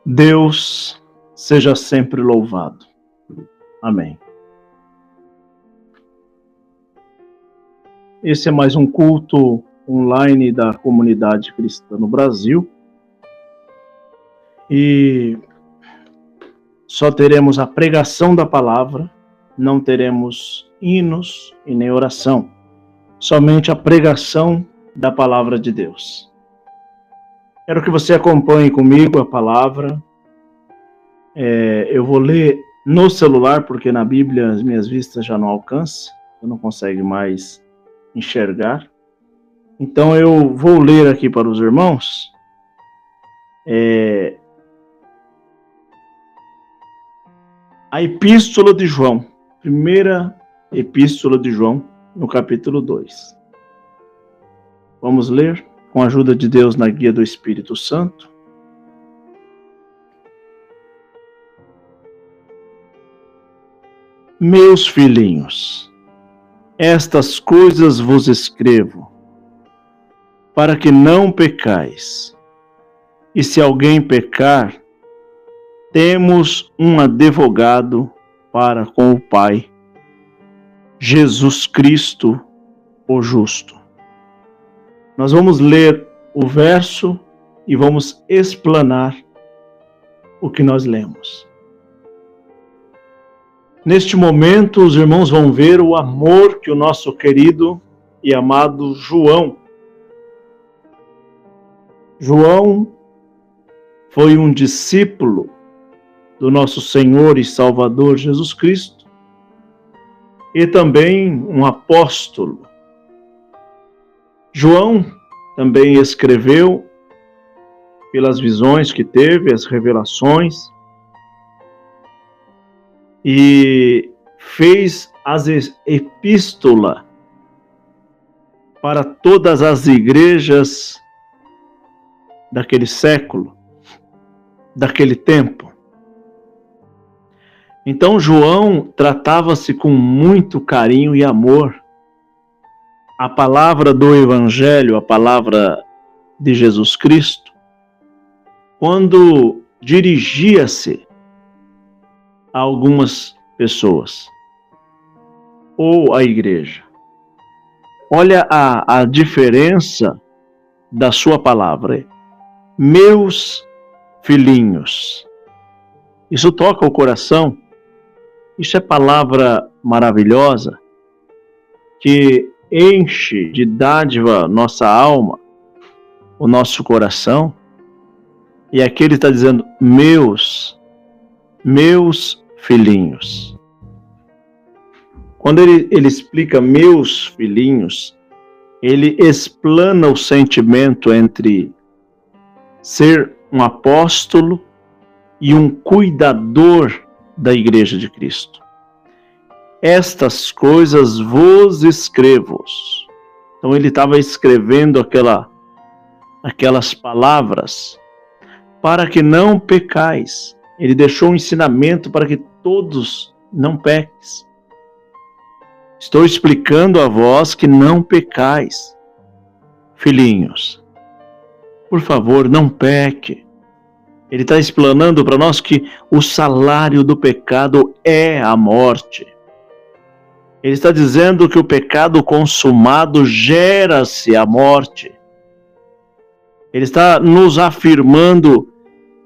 Deus seja sempre louvado. Amém. Esse é mais um culto online da comunidade cristã no Brasil. E só teremos a pregação da palavra, não teremos hinos e nem oração. Somente a pregação da palavra de Deus. Quero que você acompanhe comigo a palavra. Eu vou ler no celular, porque na Bíblia as minhas vistas já não alcançam. Eu não consigo mais enxergar. Então eu vou ler aqui para os irmãos. A Epístola de João. Primeira Epístola de João, no capítulo 2. Vamos ler com a ajuda de Deus na guia do Espírito Santo. Meus filhinhos, estas coisas vos escrevo, para que não pecais. E se alguém pecar, temos um advogado para com o Pai, Jesus Cristo, o justo. Nós vamos ler o verso e vamos explanar o que nós lemos. Neste momento, os irmãos vão ver o amor que o nosso querido e amado João foi um discípulo do nosso Senhor e Salvador Jesus Cristo e também um apóstolo. João também escreveu pelas visões que teve, as revelações, e fez as epístolas para todas as igrejas daquele século, daquele tempo. Então João tratava-se com muito carinho e amor. A palavra do Evangelho, a palavra de Jesus Cristo, quando dirigia-se a algumas pessoas ou à igreja. Olha a diferença da sua palavra. Meus filhinhos. Isso toca o coração. Isso é palavra maravilhosa que enche de dádiva nossa alma, o nosso coração. E aqui ele está dizendo, meus filhinhos. Quando ele explica meus filhinhos, ele explana o sentimento entre ser um apóstolo e um cuidador da Igreja de Cristo. Estas coisas vos escrevo. Então ele estava escrevendo aquelas palavras para que não pecais. Ele deixou um ensinamento para que todos não pequem. Estou explicando a vós que não pecais. Filhinhos, por favor, não peque. Ele está explanando para nós que o salário do pecado é a morte. Ele está dizendo que o pecado consumado gera-se a morte. Ele está nos afirmando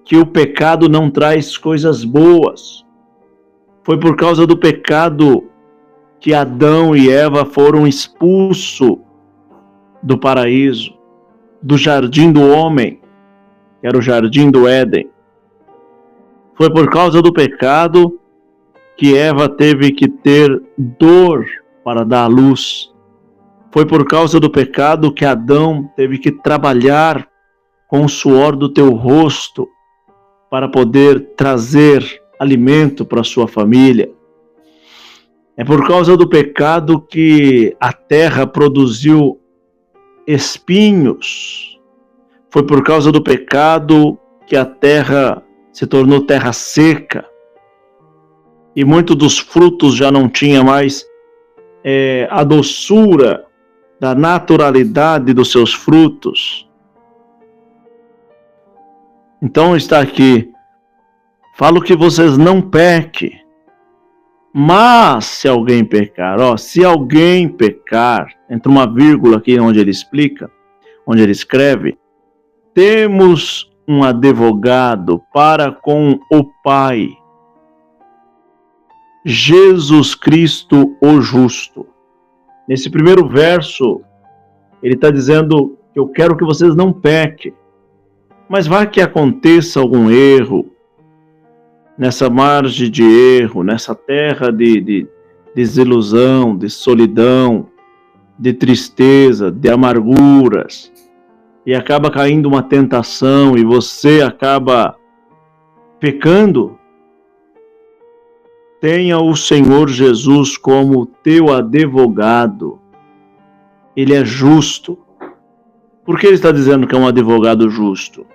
que o pecado não traz coisas boas. Foi por causa do pecado que Adão e Eva foram expulsos do paraíso, do jardim do homem, que era o jardim do Éden. Foi por causa do pecado que Eva teve que ter dor para dar à luz. Foi por causa do pecado que Adão teve que trabalhar com o suor do teu rosto para poder trazer alimento para sua família. É por causa do pecado que a terra produziu espinhos. Foi por causa do pecado que a terra se tornou terra seca. E muitos dos frutos já não tinha mais a doçura da naturalidade dos seus frutos. Então está aqui, falo que vocês não pequem. Mas se alguém pecar, se alguém pecar, entra uma vírgula aqui onde ele explica, onde ele escreve, temos um advogado para com o Pai, Jesus Cristo o justo. Nesse primeiro verso, ele está dizendo que eu quero que vocês não pequem, mas vai que aconteça algum erro, nessa margem de erro, nessa terra de desilusão, de solidão, de tristeza, de amarguras, e acaba caindo uma tentação e você acaba pecando, tenha o Senhor Jesus como teu advogado. Ele é justo. Por que ele está dizendo que é um advogado justo?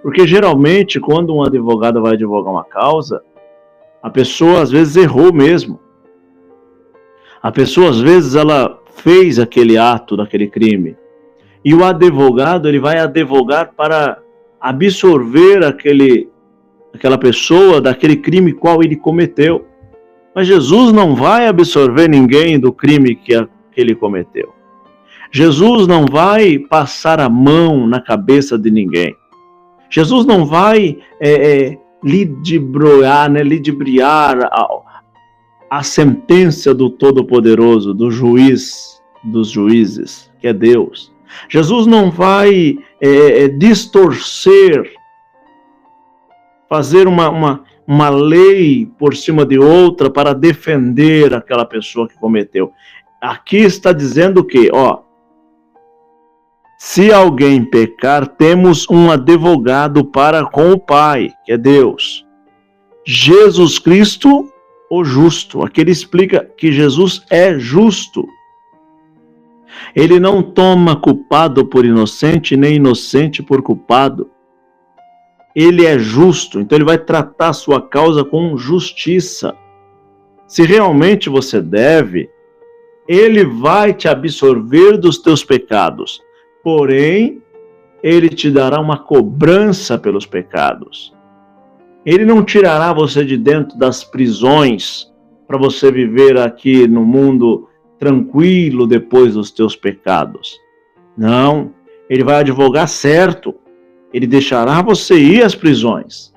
Porque geralmente, quando um advogado vai advogar uma causa, a pessoa às vezes errou mesmo. A pessoa às vezes ela fez aquele ato, daquele crime. E o advogado, ele vai advogar para absorver aquela pessoa daquele crime qual ele cometeu. Mas Jesus não vai absorver ninguém do crime que ele cometeu. Jesus não vai passar a mão na cabeça de ninguém. Jesus não vai ludibriar a sentença do Todo-Poderoso, do juiz dos juízes, que é Deus. Jesus não vai distorcer, fazer uma lei por cima de outra para defender aquela pessoa que cometeu. Aqui está dizendo que, se alguém pecar, temos um advogado para com o Pai, que é Deus. Jesus Cristo, o justo. Aqui ele explica que Jesus é justo. Ele não toma culpado por inocente, nem inocente por culpado. Ele é justo, então ele vai tratar a sua causa com justiça. Se realmente você deve, ele vai te absorver dos teus pecados. Porém, ele te dará uma cobrança pelos pecados. Ele não tirará você de dentro das prisões para você viver aqui no mundo tranquilo depois dos teus pecados. Não, ele vai advogar certo. Ele deixará você ir às prisões.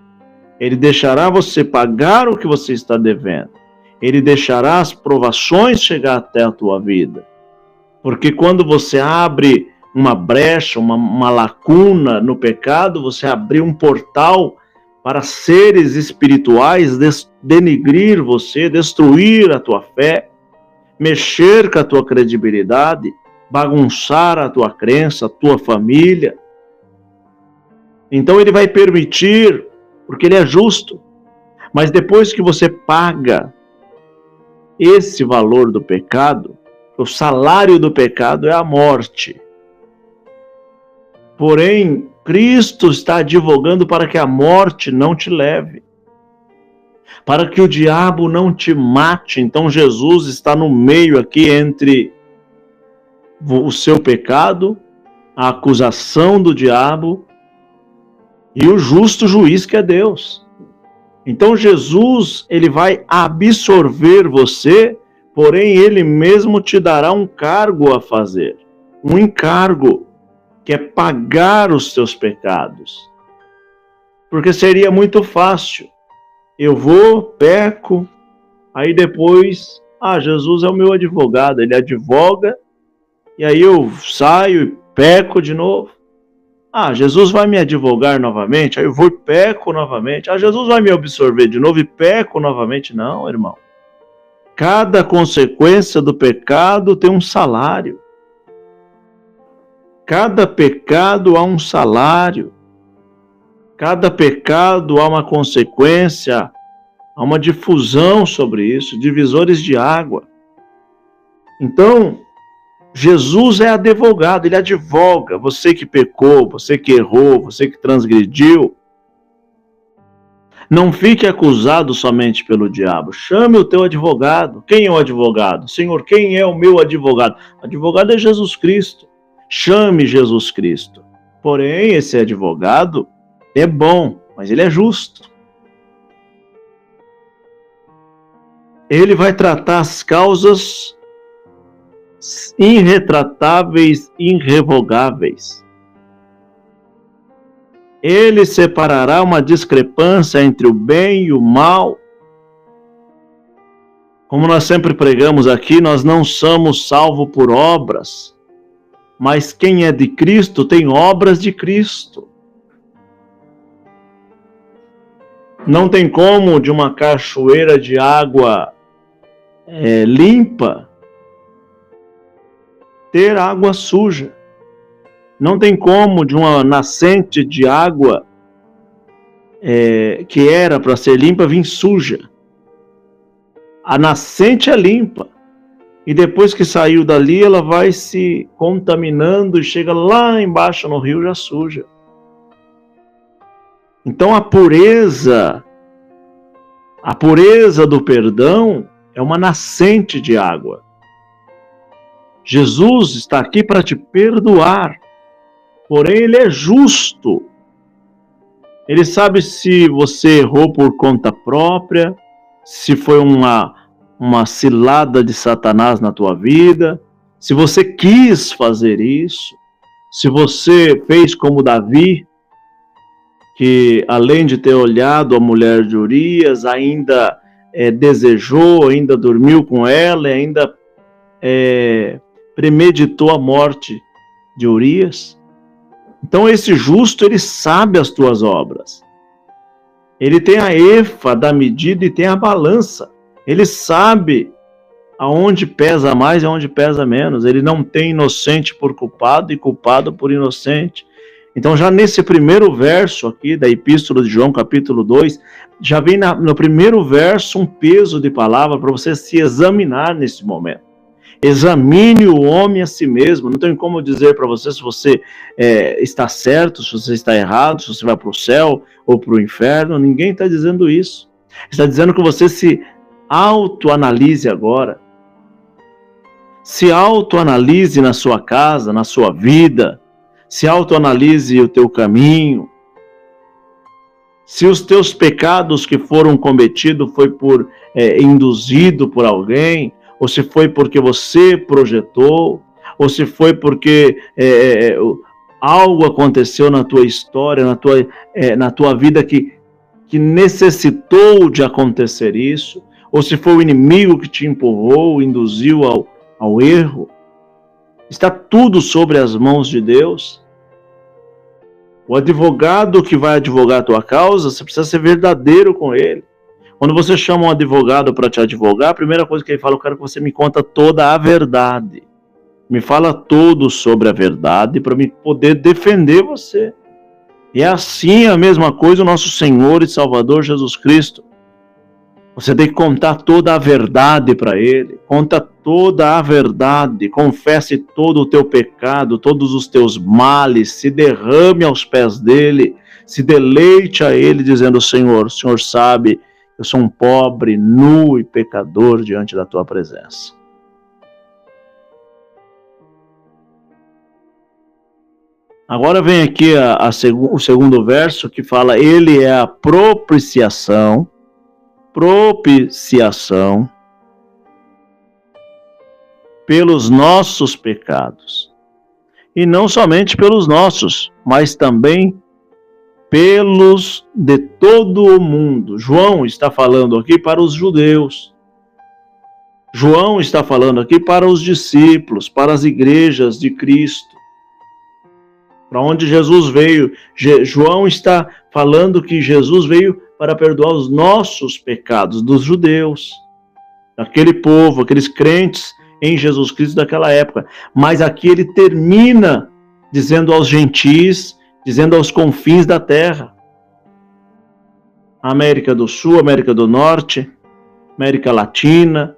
Ele deixará você pagar o que você está devendo. Ele deixará as provações chegar até a tua vida. Porque quando você abre uma brecha, uma lacuna no pecado, você abriu um portal para seres espirituais denigrir você, destruir a tua fé, mexer com a tua credibilidade, bagunçar a tua crença, a tua família. Então ele vai permitir, porque ele é justo. Mas depois que você paga esse valor do pecado, o salário do pecado é a morte. Porém, Cristo está advogando para que a morte não te leve, para que o diabo não te mate. Então Jesus está no meio aqui entre o seu pecado, a acusação do diabo e o justo juiz que é Deus. Então Jesus, ele vai absorver você, porém ele mesmo te dará um cargo a fazer, um encargo, que é pagar os teus pecados. Porque seria muito fácil. Eu vou, peco, aí depois, Jesus é o meu advogado, ele advoga, e aí eu saio e peco de novo. Jesus vai me advogar novamente, aí eu vou e peco novamente. Jesus vai me absorver de novo e peco novamente. Não, irmão. Cada consequência do pecado tem um salário. Cada pecado há um salário. Cada pecado há uma consequência, há uma difusão sobre isso, divisores de água. Então, Jesus é advogado, ele advoga. Você que pecou, você que errou, você que transgrediu, não fique acusado somente pelo diabo. Chame o teu advogado. Quem é o advogado? Senhor, quem é o meu advogado? O advogado é Jesus Cristo. Chame Jesus Cristo. Porém, esse advogado é bom, mas ele é justo. Ele vai tratar as causas irretratáveis, irrevogáveis. Ele separará uma discrepância entre o bem e o mal. Como nós sempre pregamos aqui, nós não somos salvos por obras, mas quem é de Cristo tem obras de Cristo. Não tem como de uma cachoeira de água limpa ter água suja. Não tem como de uma nascente de água que era para ser limpa vir suja. A nascente é limpa. E depois que saiu dali, ela vai se contaminando e chega lá embaixo no rio já suja. Então a pureza do perdão é uma nascente de água. Jesus está aqui para te perdoar, porém Ele é justo. Ele sabe se você errou por conta própria, se foi uma cilada de Satanás na tua vida, se você quis fazer isso, se você fez como Davi, que além de ter olhado a mulher de Urias, ainda desejou, ainda dormiu com ela, ainda premeditou a morte de Urias. Então esse justo, ele sabe as tuas obras. Ele tem a efa da medida e tem a balança. Ele sabe aonde pesa mais e aonde pesa menos. Ele não tem inocente por culpado e culpado por inocente. Então já nesse primeiro verso aqui da Epístola de João, capítulo 2, já vem no primeiro verso um peso de palavra para você se examinar nesse momento. Examine o homem a si mesmo. Não tem como dizer para você se você está certo, se você está errado, se você vai para o céu ou para o inferno. Ninguém está dizendo isso. Está dizendo que você se autoanalise agora. Se autoanalise na sua casa, na sua vida. Se autoanalise o teu caminho. Se os teus pecados que foram cometidos foi induzido por alguém, ou se foi porque você projetou, ou se foi porque algo aconteceu na tua história, na tua vida que necessitou de acontecer isso, ou se foi o inimigo que te empurrou, induziu ao erro. Está tudo sobre as mãos de Deus. O advogado que vai advogar a tua causa, você precisa ser verdadeiro com ele. Quando você chama um advogado para te advogar, a primeira coisa que ele fala, eu quero que você me conta toda a verdade. Me fala tudo sobre a verdade para me poder defender você. E é assim a mesma coisa o nosso Senhor e Salvador Jesus Cristo. Você tem que contar toda a verdade para Ele. Conta toda a verdade. Confesse todo o teu pecado, todos os teus males. Se derrame aos pés dEle. Se deleite a Ele, dizendo, Senhor, o Senhor sabe, eu sou um pobre, nu e pecador diante da tua presença. Agora vem aqui o segundo verso que fala, Ele é a propiciação pelos nossos pecados. E não somente pelos nossos, mas também pelos de todo o mundo. João está falando aqui para os judeus. João está falando aqui para os discípulos, para as igrejas de Cristo. Para onde Jesus veio. João está falando que Jesus veio para perdoar os nossos pecados, dos judeus, daquele povo, aqueles crentes em Jesus Cristo daquela época. Mas aqui ele termina dizendo aos gentis, dizendo aos confins da terra. América do Sul, América do Norte, América Latina,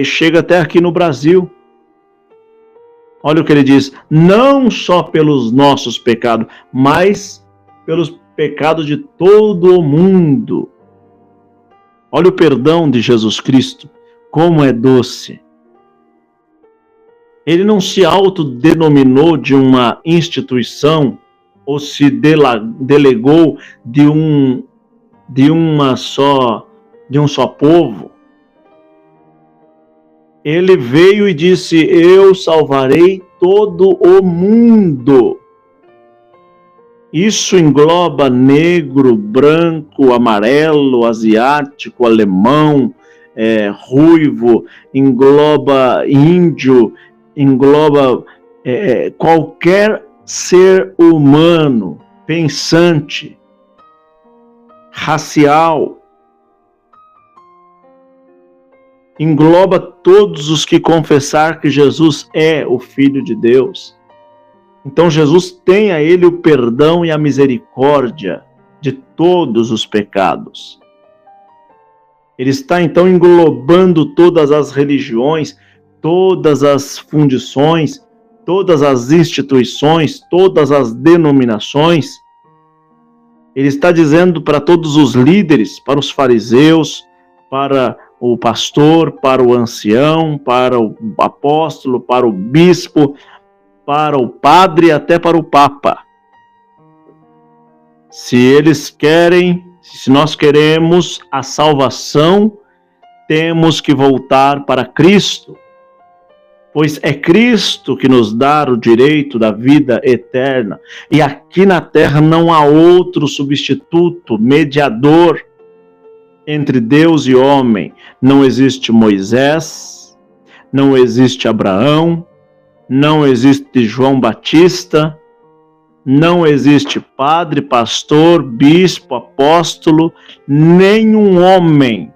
chega até aqui no Brasil. Olha o que ele diz, não só pelos nossos pecados, mas pelos pecados de todo o mundo. Olha o perdão de Jesus Cristo, como é doce. Ele não se autodenominou de uma instituição ou se delegou de um só povo. Ele veio e disse: eu salvarei todo o mundo. Isso engloba negro, branco, amarelo, asiático, alemão, ruivo, engloba índio, engloba qualquer ser humano, pensante, racial. Engloba todos os que confessar que Jesus é o Filho de Deus. Então Jesus tem a ele o perdão e a misericórdia de todos os pecados. Ele está então englobando todas as religiões, todas as fundições, todas as instituições, todas as denominações. Ele está dizendo para todos os líderes, para os fariseus, para o pastor, para o ancião, para o apóstolo, para o bispo, para o padre e até para o papa. Se nós queremos a salvação, temos que voltar para Cristo, pois é Cristo que nos dá o direito da vida eterna. E aqui na terra não há outro substituto, mediador entre Deus e homem. Não existe Moisés, não existe Abraão, não existe João Batista, não existe padre, pastor, bispo, apóstolo, nenhum homem.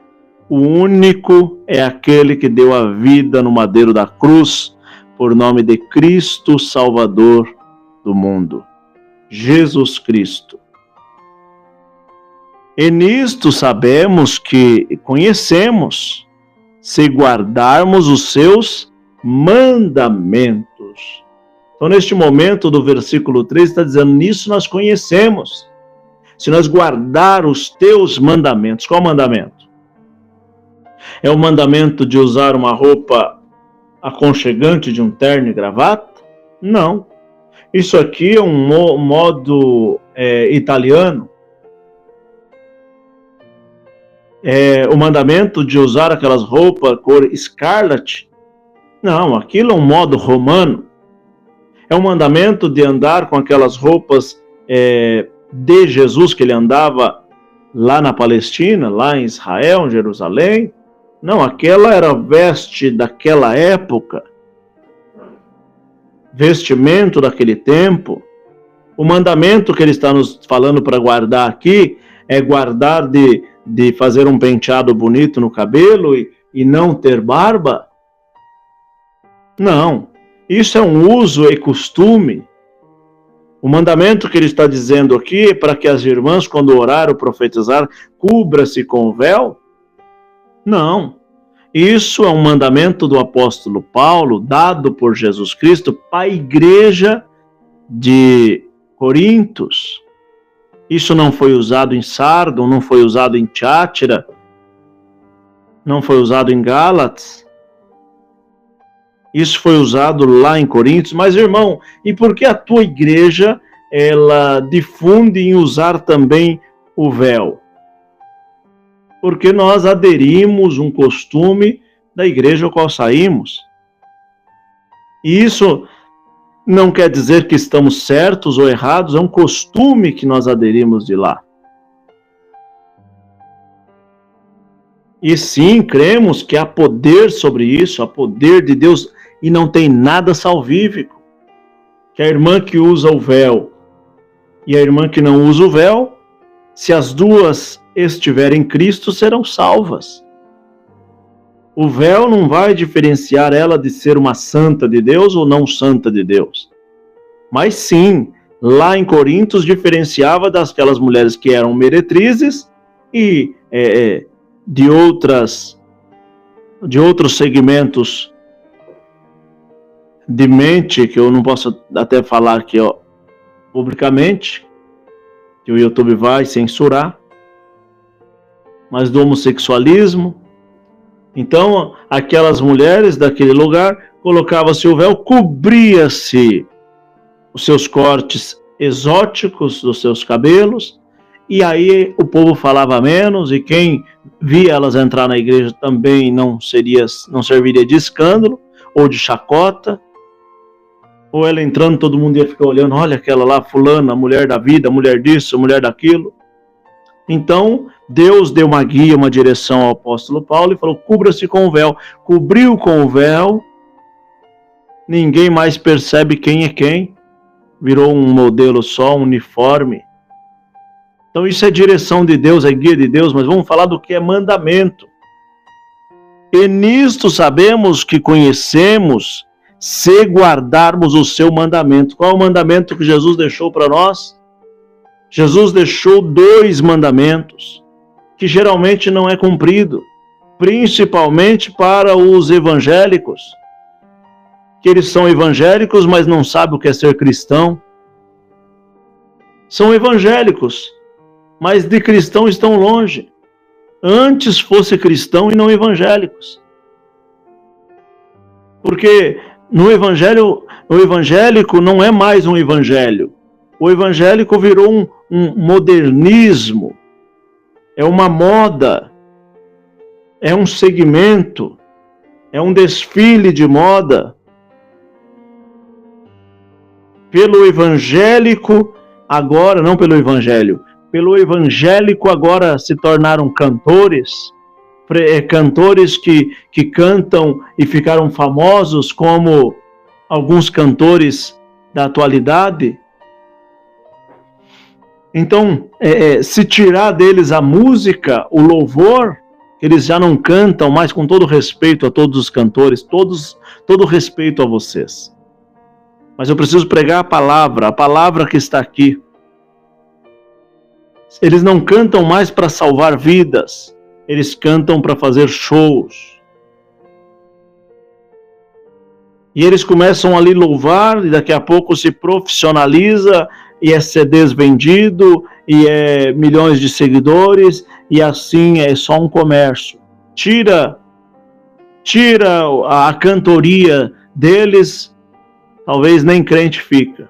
O único é aquele que deu a vida no madeiro da cruz, por nome de Cristo, Salvador do mundo, Jesus Cristo. E nisto sabemos que conhecemos, se guardarmos os seus mandamentos. Então, neste momento do versículo 3, está dizendo, nisso nós conhecemos, se nós guardar os teus mandamentos. Qual mandamento? É o mandamento de usar uma roupa aconchegante de um terno e gravata? Não. Isso aqui é um modo italiano. O mandamento de usar aquelas roupas cor escarlate? Não, aquilo é um modo romano. É um mandamento de andar com aquelas roupas de Jesus, que ele andava lá na Palestina, lá em Israel, em Jerusalém. Não, aquela era veste daquela época, vestimento daquele tempo. O mandamento que ele está nos falando para guardar aqui é guardar de fazer um penteado bonito no cabelo e não ter barba? Não, isso é um uso e costume. O mandamento que ele está dizendo aqui é para que as irmãs, quando orar ou profetizar, cubra-se com o véu? Não, isso é um mandamento do apóstolo Paulo, dado por Jesus Cristo para a igreja de Corintos. Isso não foi usado em Sardo, não foi usado em Tiátira, não foi usado em Gálatas. Isso foi usado lá em Corintos. Mas, irmão, e por que a tua igreja, ela difunde em usar também o véu? Porque nós aderimos um costume da igreja ao qual saímos. E isso não quer dizer que estamos certos ou errados, é um costume que nós aderimos de lá. E sim, cremos que há poder sobre isso, há poder de Deus, e não tem nada salvífico. Que a irmã que usa o véu e a irmã que não usa o véu, se as duas estiverem em Cristo, serão salvas. O véu não vai diferenciar ela de ser uma santa de Deus ou não santa de Deus. Mas sim, lá em Corintos diferenciava daquelas mulheres que eram meretrizes e de outros segmentos de mente, que eu não posso até falar aqui publicamente, que o YouTube vai censurar, mas do homossexualismo. Então, aquelas mulheres daquele lugar, colocava-se o véu, cobria-se os seus cortes exóticos dos seus cabelos e aí o povo falava menos, e quem via elas entrar na igreja também não serviria de escândalo ou de chacota. Ou ela entrando, todo mundo ia ficar olhando, olha aquela lá, fulana, mulher da vida, mulher disso, mulher daquilo. Então, Deus deu uma guia, uma direção ao apóstolo Paulo e falou, cubra-se com o véu. Cobriu com o véu, ninguém mais percebe quem é quem. Virou um modelo só, um uniforme. Então isso é direção de Deus, é guia de Deus, mas vamos falar do que é mandamento. E nisto sabemos que conhecemos, se guardarmos o seu mandamento. Qual é o mandamento que Jesus deixou para nós? Jesus deixou 2 mandamentos, que geralmente não é cumprido, principalmente para os evangélicos, que eles são evangélicos, mas não sabem o que é ser cristão. São evangélicos, mas de cristão estão longe. Antes fosse cristão e não evangélicos. Porque no evangelho, o evangélico não é mais um evangelho. O evangélico virou um modernismo, é uma moda, é um segmento, é um desfile de moda. Pelo evangélico, agora, não pelo evangelho, pelo evangélico agora se tornaram cantores, cantores que cantam e ficaram famosos como alguns cantores da atualidade. Então, se tirar deles a música, o louvor, eles já não cantam mais, com todo respeito a todos os cantores, todo respeito a vocês. Mas eu preciso pregar a palavra que está aqui. Eles não cantam mais para salvar vidas, eles cantam para fazer shows. E eles começam ali louvar, e daqui a pouco se profissionaliza, e é CDs vendido, e é milhões de seguidores, e assim é só um comércio. Tira a cantoria deles, talvez nem crente fica.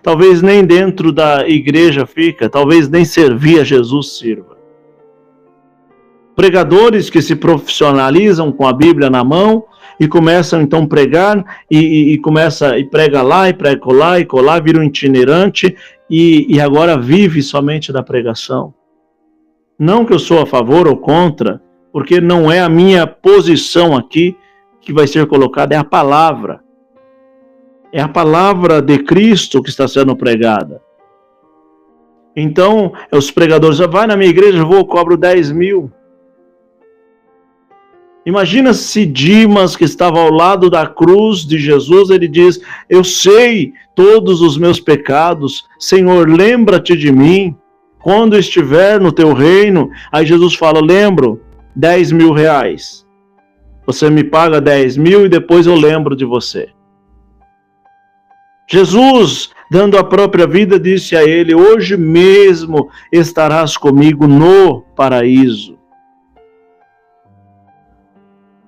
Talvez nem dentro da igreja fica, talvez nem servir a Jesus sirva. Pregadores que se profissionalizam com a Bíblia na mão e começam então a pregar e prega lá, e prega lá, e colar, vira um itinerante e agora vive somente da pregação. Não que eu sou a favor ou contra, porque não é a minha posição aqui que vai ser colocada, é a palavra. É a palavra de Cristo que está sendo pregada. Então, os pregadores, vai na minha igreja, eu cobro 10 mil. Imagina se Dimas, que estava ao lado da cruz de Jesus, ele diz, eu sei todos os meus pecados, Senhor, lembra-te de mim, quando estiver no teu reino. Aí Jesus fala, lembro, 10 mil reais. Você me paga 10 mil e depois eu lembro de você. Jesus, dando a própria vida, disse a ele, hoje mesmo estarás comigo no paraíso.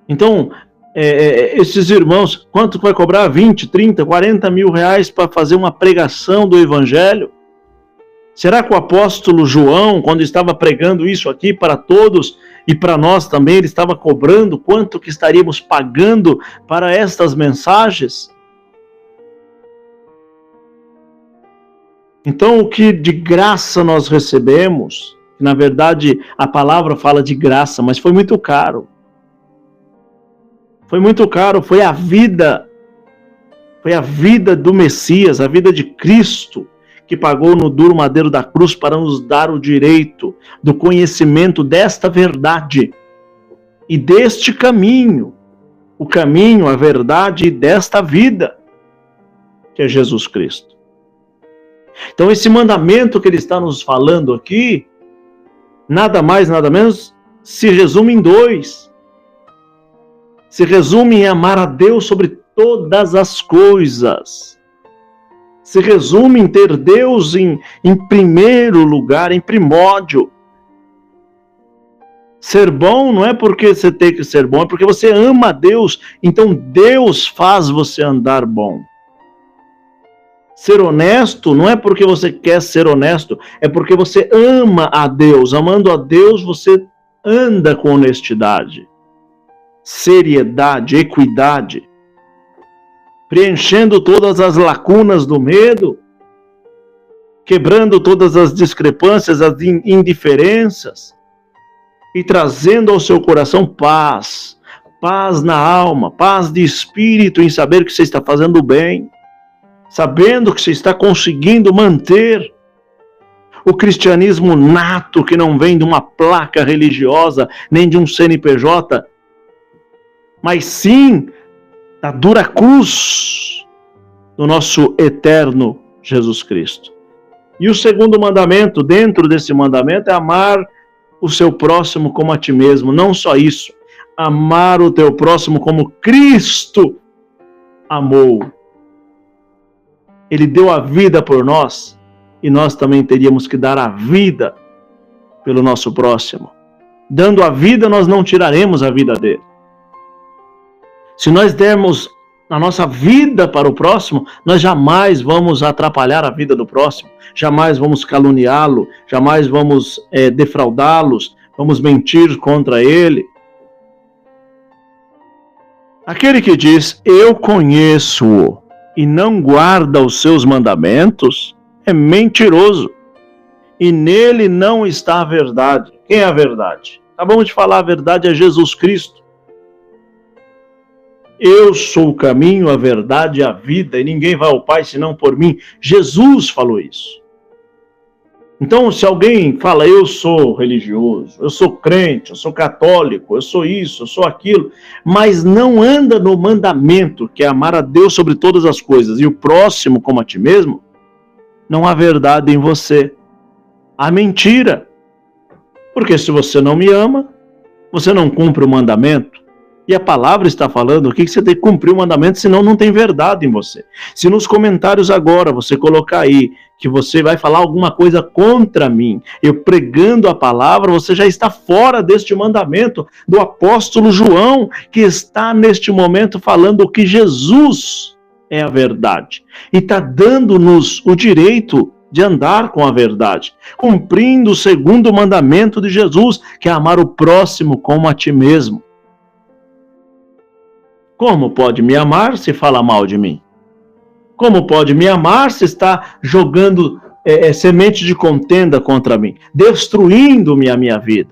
Então, esses irmãos, quanto vai cobrar? 20, 30, 40 mil reais para fazer uma pregação do Evangelho? Será que o apóstolo João, quando estava pregando isso aqui para todos e para nós também, ele estava cobrando quanto que estaríamos pagando para estas mensagens? Então, o que de graça nós recebemos, na verdade a palavra fala de graça, mas foi muito caro. Foi muito caro, foi a vida do Messias, a vida de Cristo, que pagou no duro madeiro da cruz para nos dar o direito do conhecimento desta verdade e deste caminho, o caminho, a verdade desta vida, que é Jesus Cristo. Então esse mandamento que ele está nos falando aqui, nada mais, nada menos, se resume em 2. Se resume em amar a Deus sobre todas as coisas. Se resume em ter Deus em primeiro lugar, em primórdio. Ser bom não é porque você tem que ser bom, é porque você ama a Deus, então Deus faz você andar bom. Ser honesto não é porque você quer ser honesto, é porque você ama a Deus. Amando a Deus, você anda com honestidade, seriedade, equidade, preenchendo todas as lacunas do medo, quebrando todas as discrepâncias, as indiferenças e trazendo ao seu coração paz, paz na alma, paz de espírito em saber que você está fazendo bem, sabendo que você está conseguindo manter o cristianismo nato, que não vem de uma placa religiosa, nem de um CNPJ, mas sim da dura cruz do nosso eterno Jesus Cristo. E o segundo mandamento, dentro desse mandamento, é amar o seu próximo como a ti mesmo. Não só isso, amar o teu próximo como Cristo amou. Ele deu a vida por nós, e nós também teríamos que dar a vida pelo nosso próximo. Dando a vida, nós não tiraremos a vida dele. Se nós dermos a nossa vida para o próximo, nós jamais vamos atrapalhar a vida do próximo, jamais vamos caluniá-lo, jamais vamos defraudá-los, vamos mentir contra ele. Aquele que diz, eu conheço-o, e não guarda os seus mandamentos, é mentiroso, e nele não está a verdade. Quem é a verdade? Acabamos de falar, a verdade é Jesus Cristo. Eu sou o caminho, a verdade e a vida, e ninguém vai ao Pai senão por mim. Jesus falou isso. Então, se alguém fala, eu sou religioso, eu sou crente, eu sou católico, eu sou isso, eu sou aquilo, mas não anda no mandamento, que é amar a Deus sobre todas as coisas, e o próximo como a ti mesmo, não há verdade em você. Há mentira. Porque se você não me ama, você não cumpre o mandamento. E a palavra está falando aqui que você tem que cumprir o mandamento, senão não tem verdade em você. Se nos comentários agora você colocar aí que você vai falar alguma coisa contra mim, eu pregando a palavra, você já está fora deste mandamento do apóstolo João, que está neste momento falando que Jesus é a verdade. E está dando-nos o direito de andar com a verdade, cumprindo o segundo mandamento de Jesus, que é amar o próximo como a ti mesmo. Como pode me amar se fala mal de mim? Como pode me amar se está jogando semente de contenda contra mim, destruindo-me a minha vida?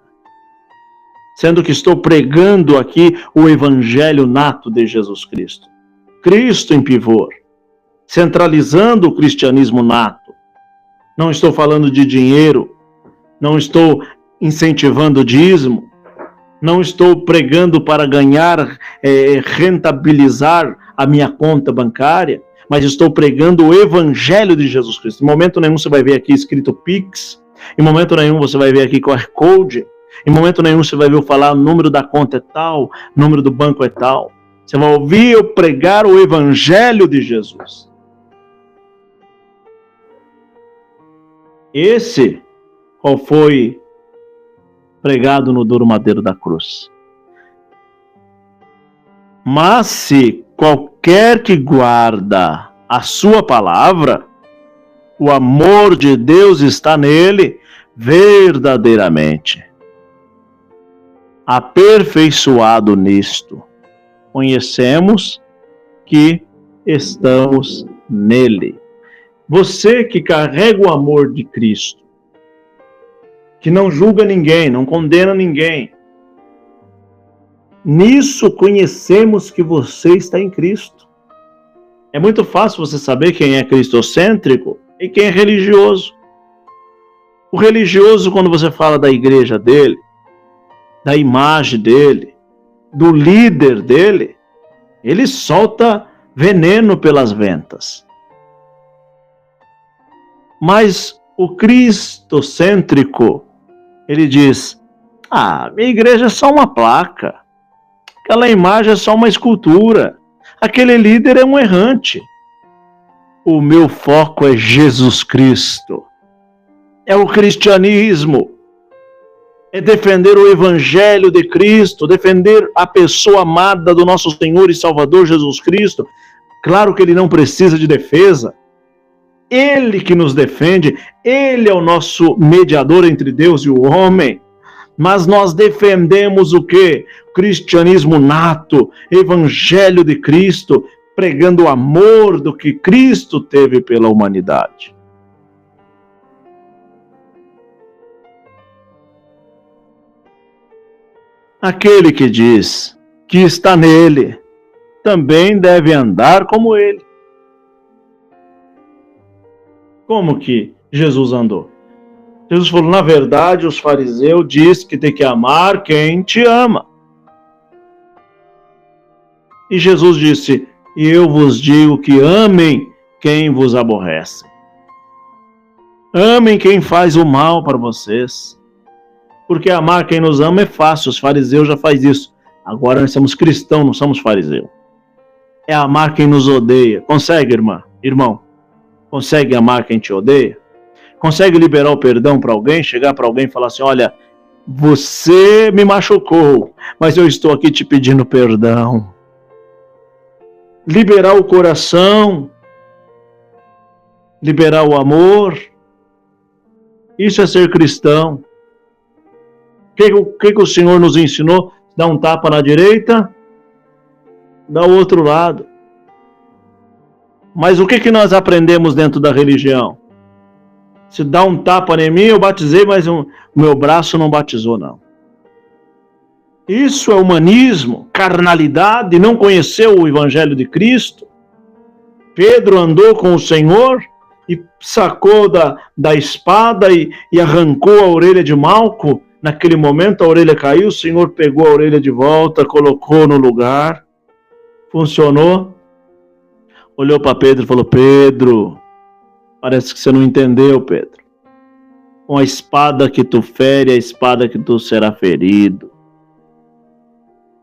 Sendo que estou pregando aqui o evangelho nato de Jesus Cristo. Cristo em pivô, centralizando o cristianismo nato. Não estou falando de dinheiro, não estou incentivando o dízimo, não estou pregando para ganhar, rentabilizar a minha conta bancária, mas estou pregando o evangelho de Jesus Cristo. Em momento nenhum você vai ver aqui escrito Pix, em momento nenhum você vai ver aqui QR Code, em momento nenhum você vai ver eu falar o número da conta é tal, o número do banco é tal. Você vai ouvir eu pregar o evangelho de Jesus. Esse, qual foi pregado no duro madeiro da cruz. Mas se qualquer que guarda a sua palavra, o amor de Deus está nele verdadeiramente. Aperfeiçoado nisto, conhecemos que estamos nele. Você que carrega o amor de Cristo, que não julga ninguém, não condena ninguém, nisso conhecemos que você está em Cristo. É muito fácil você saber quem é cristocêntrico e quem é religioso. O religioso, quando você fala da igreja dele, da imagem dele, do líder dele, ele solta veneno pelas ventas. Mas o cristocêntrico, ele diz, minha igreja é só uma placa, aquela imagem é só uma escultura, aquele líder é um errante. O meu foco é Jesus Cristo, é o cristianismo, é defender o evangelho de Cristo, defender a pessoa amada do nosso Senhor e Salvador Jesus Cristo. Claro que ele não precisa de defesa, Ele que nos defende, Ele é o nosso mediador entre Deus e o homem. Mas nós defendemos o quê? Cristianismo nato, Evangelho de Cristo, pregando o amor do que Cristo teve pela humanidade. Aquele que diz que está nele, também deve andar como ele. Como que Jesus andou? Jesus falou, na verdade, os fariseus dizem que tem que amar quem te ama. E Jesus disse, e eu vos digo que amem quem vos aborrece. Amem quem faz o mal para vocês. Porque amar quem nos ama é fácil, os fariseus já fazem isso. Agora nós somos cristãos, não somos fariseus. É amar quem nos odeia. Consegue, irmã? Irmão? Consegue amar quem te odeia? Consegue liberar o perdão para alguém? Chegar para alguém e falar assim, olha, você me machucou, mas eu estou aqui te pedindo perdão. Liberar o coração, liberar o amor, isso é ser cristão. O que o Senhor nos ensinou? Dá um tapa na direita, dá o outro lado. Mas o que nós aprendemos dentro da religião? Se dá um tapa em mim, eu batizei, mas o meu braço não batizou, não. Isso é humanismo, carnalidade, não conheceu o Evangelho de Cristo. Pedro andou com o Senhor e sacou da espada e arrancou a orelha de Malco. Naquele momento a orelha caiu, o Senhor pegou a orelha de volta, colocou no lugar. Funcionou. Olhou para Pedro e falou, Pedro, parece que você não entendeu, Pedro. Com a espada que tu fere, a espada que tu será ferido.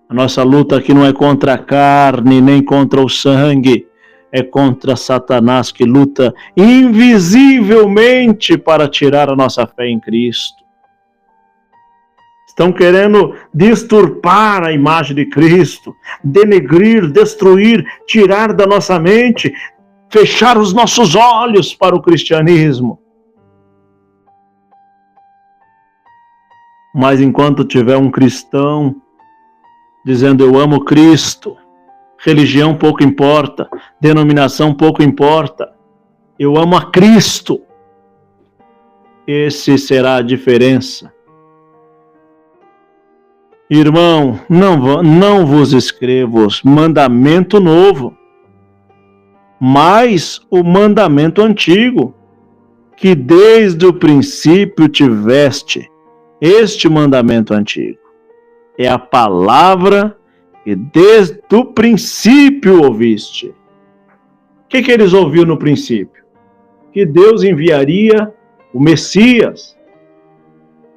A nossa luta aqui não é contra a carne, nem contra o sangue. É contra Satanás que luta invisivelmente para tirar a nossa fé em Cristo. Estão querendo disturpar a imagem de Cristo, denegrir, destruir, tirar da nossa mente, fechar os nossos olhos para o cristianismo. Mas enquanto tiver um cristão dizendo eu amo Cristo, religião pouco importa, denominação pouco importa, eu amo a Cristo, esse será a diferença. Irmão, não vos escrevo mandamento novo, mas o mandamento antigo, que desde o princípio tiveste. Este mandamento antigo é a palavra que desde o princípio ouviste. O que eles ouviram no princípio? Que Deus enviaria o Messias.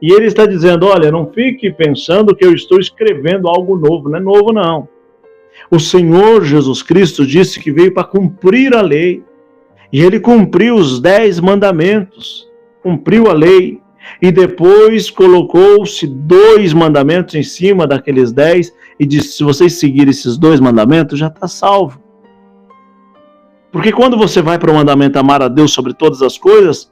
E ele está dizendo, olha, não fique pensando que eu estou escrevendo algo novo. Não é novo, não. O Senhor Jesus Cristo disse que veio para cumprir a lei. E ele cumpriu os 10 mandamentos. Cumpriu a lei. E depois colocou-se 2 mandamentos em cima daqueles 10 e disse, se vocês seguirem esses 2 mandamentos, já está salvo. Porque quando você vai para o mandamento amar a Deus sobre todas as coisas,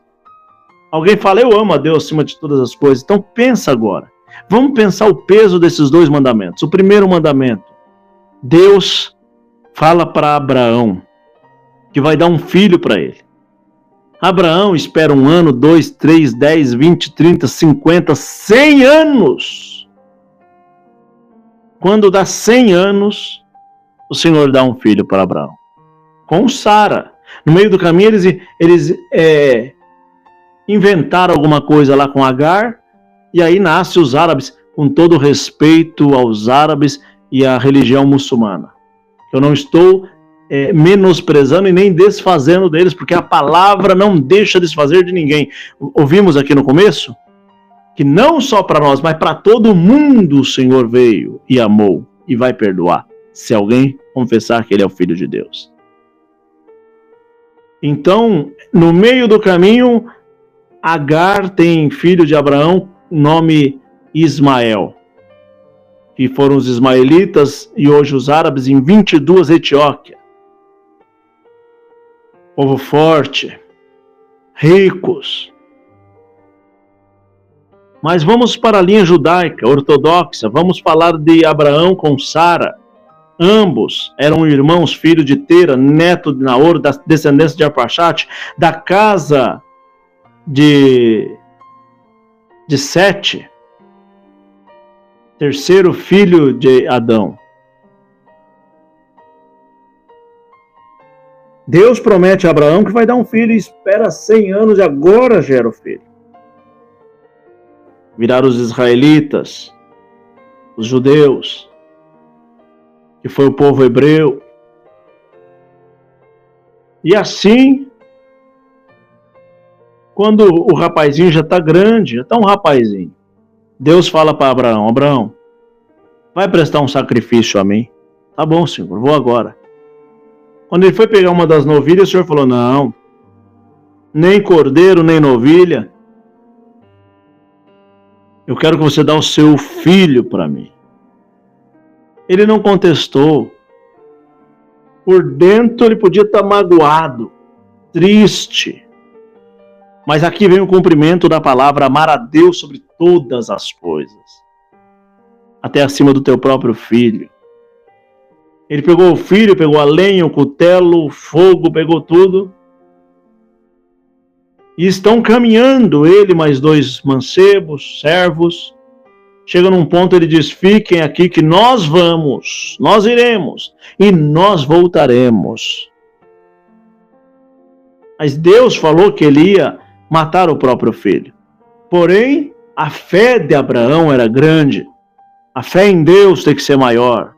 alguém fala, eu amo a Deus acima de todas as coisas. Então pensa agora. Vamos pensar o peso desses 2 mandamentos. O primeiro mandamento, Deus fala para Abraão que vai dar um filho para ele. Abraão espera 1 ano, 2, 3, 10, 20, 30, 50, 100 anos. Quando dá 100 anos, o Senhor dá um filho para Abraão. Com Sara. No meio do caminho eles inventaram alguma coisa lá com Agar, e aí nascem os árabes, com todo respeito aos árabes e à religião muçulmana. Eu não estou menosprezando e nem desfazendo deles, porque a palavra não deixa desfazer de ninguém. Ouvimos aqui no começo que não só para nós, mas para todo mundo o Senhor veio e amou e vai perdoar, se alguém confessar que ele é o Filho de Deus. Então, no meio do caminho, Agar tem filho de Abraão, nome Ismael, que foram os ismaelitas e hoje os árabes em 22 Etiópia. Povo forte, ricos. Mas vamos para a linha judaica, ortodoxa. Vamos falar de Abraão com Sara. Ambos eram irmãos, filho de Tera, neto de Naor, da descendência de Arpaxate, da casa de Sete, terceiro filho de Adão. Deus promete a Abraão que vai dar um filho e espera 100 anos e agora gera o filho. Viraram os israelitas, os judeus, que foi o povo hebreu. E assim, quando o rapazinho já está grande, já está um rapazinho, Deus fala para Abraão: Abraão, vai prestar um sacrifício a mim? Tá bom, Senhor, vou agora. Quando ele foi pegar uma das novilhas, o Senhor falou: não, nem cordeiro, nem novilha. Eu quero que você dê o seu filho para mim. Ele não contestou. Por dentro ele podia estar magoado, triste. Mas aqui vem o cumprimento da palavra: amar a Deus sobre todas as coisas, até acima do teu próprio filho. Ele pegou o filho, pegou a lenha, o cutelo, o fogo, pegou tudo. E estão caminhando, ele mais 2 mancebos, servos. Chega num ponto, ele diz: fiquem aqui que nós vamos, nós iremos e nós voltaremos. Mas Deus falou que ele ia matar o próprio filho. Porém, a fé de Abraão era grande. A fé em Deus tem que ser maior.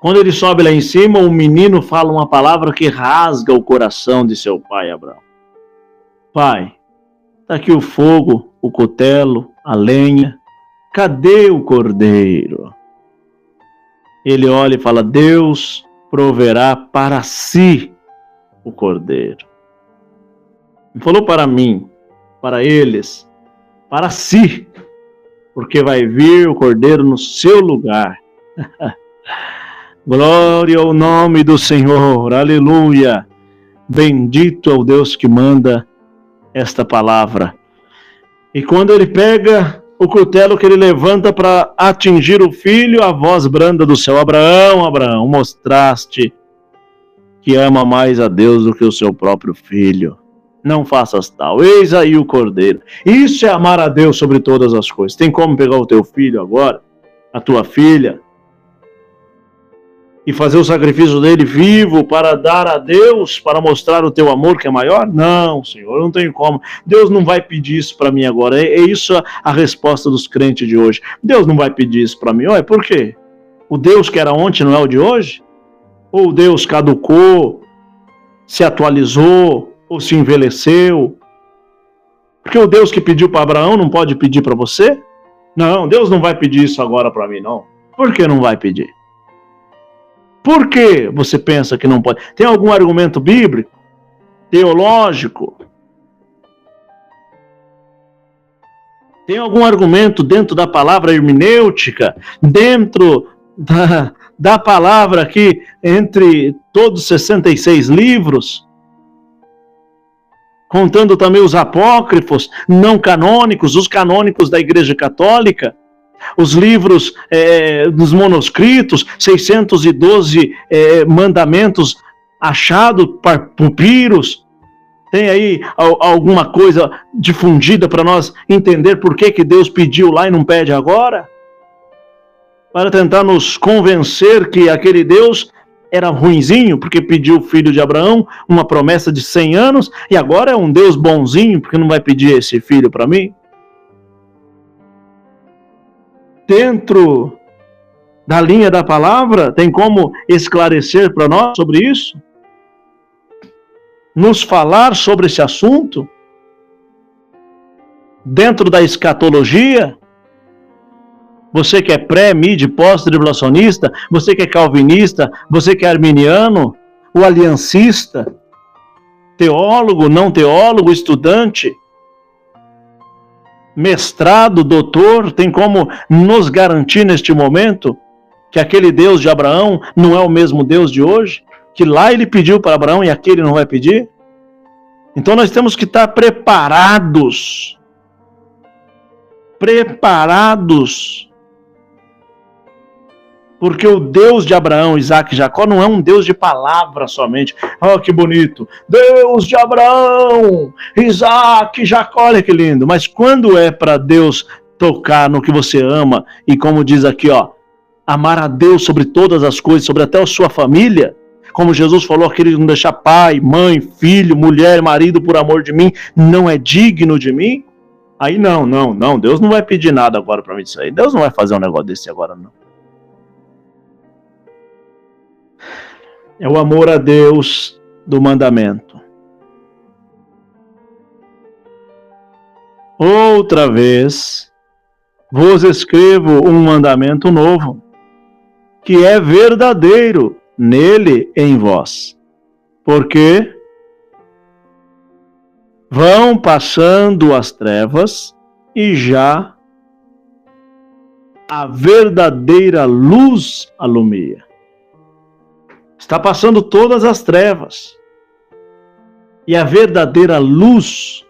Quando ele sobe lá em cima, o menino fala uma palavra que rasga o coração de seu pai, Abraão. Pai, está aqui o fogo, o cutelo, a lenha. Cadê o cordeiro? Ele olha e fala: Deus proverá para si o cordeiro. Não falou para mim, para eles, para si. Porque vai vir o cordeiro no seu lugar. Glória ao nome do Senhor, aleluia. Bendito é o Deus que manda esta palavra. E quando ele pega o cutelo que ele levanta para atingir o filho, a voz branda do céu: Abraão, Abraão, mostraste que ama mais a Deus do que o seu próprio filho. Não faças tal, eis aí o cordeiro. Isso é amar a Deus sobre todas as coisas. Tem como pegar o teu filho agora, a tua filha, e fazer o sacrifício dele vivo para dar a Deus, para mostrar o teu amor que é maior? Não, Senhor, eu não tenho como. Deus não vai pedir isso para mim agora. É isso a resposta dos crentes de hoje. Deus não vai pedir isso para mim. Olha, por quê? O Deus que era ontem não é o de hoje? Ou o Deus caducou, se atualizou, ou se envelheceu? Porque o Deus que pediu para Abraão não pode pedir para você? Não, Deus não vai pedir isso agora para mim, não. Por que não vai pedir? Por que você pensa que não pode? Tem algum argumento bíblico? Teológico? Tem algum argumento dentro da palavra hermenêutica? Dentro da palavra aqui, entre todos os 66 livros? Contando também os apócrifos, não canônicos, os canônicos da Igreja Católica? Os livros dos manuscritos, 612 mandamentos achados por pupiros. Tem aí alguma coisa difundida para nós entender por que Deus pediu lá e não pede agora? Para tentar nos convencer que aquele Deus era ruinzinho, porque pediu o filho de Abraão, uma promessa de 100 anos, e agora é um Deus bonzinho, porque não vai pedir esse filho para mim? Dentro da linha da palavra, tem como esclarecer para nós sobre isso? Nos falar sobre esse assunto? Dentro da escatologia? Você que é pré, mid, pós-tribulacionista, você que é calvinista, você que é arminiano, o aliancista, teólogo, não teólogo, estudante, mestrado, doutor, tem como nos garantir neste momento que aquele Deus de Abraão não é o mesmo Deus de hoje? Que lá ele pediu para Abraão e aqui ele não vai pedir? Então nós temos que estar preparados. Porque o Deus de Abraão, Isaac e Jacó não é um Deus de palavra somente. Oh, que bonito! Deus de Abraão, Isaac e Jacó, olha que lindo. Mas quando é para Deus tocar no que você ama, e como diz aqui, ó, amar a Deus sobre todas as coisas, sobre até a sua família, como Jesus falou, aquele que não deixar pai, mãe, filho, mulher, marido por amor de mim, não é digno de mim. Aí não, Deus não vai pedir nada agora para mim disso aí. Deus não vai fazer um negócio desse agora, não. É o amor a Deus do mandamento. Outra vez, vos escrevo um mandamento novo, que é verdadeiro nele em vós. Porque vão passando as trevas e já a verdadeira luz alumia. Está passando todas as trevas. E a verdadeira luz,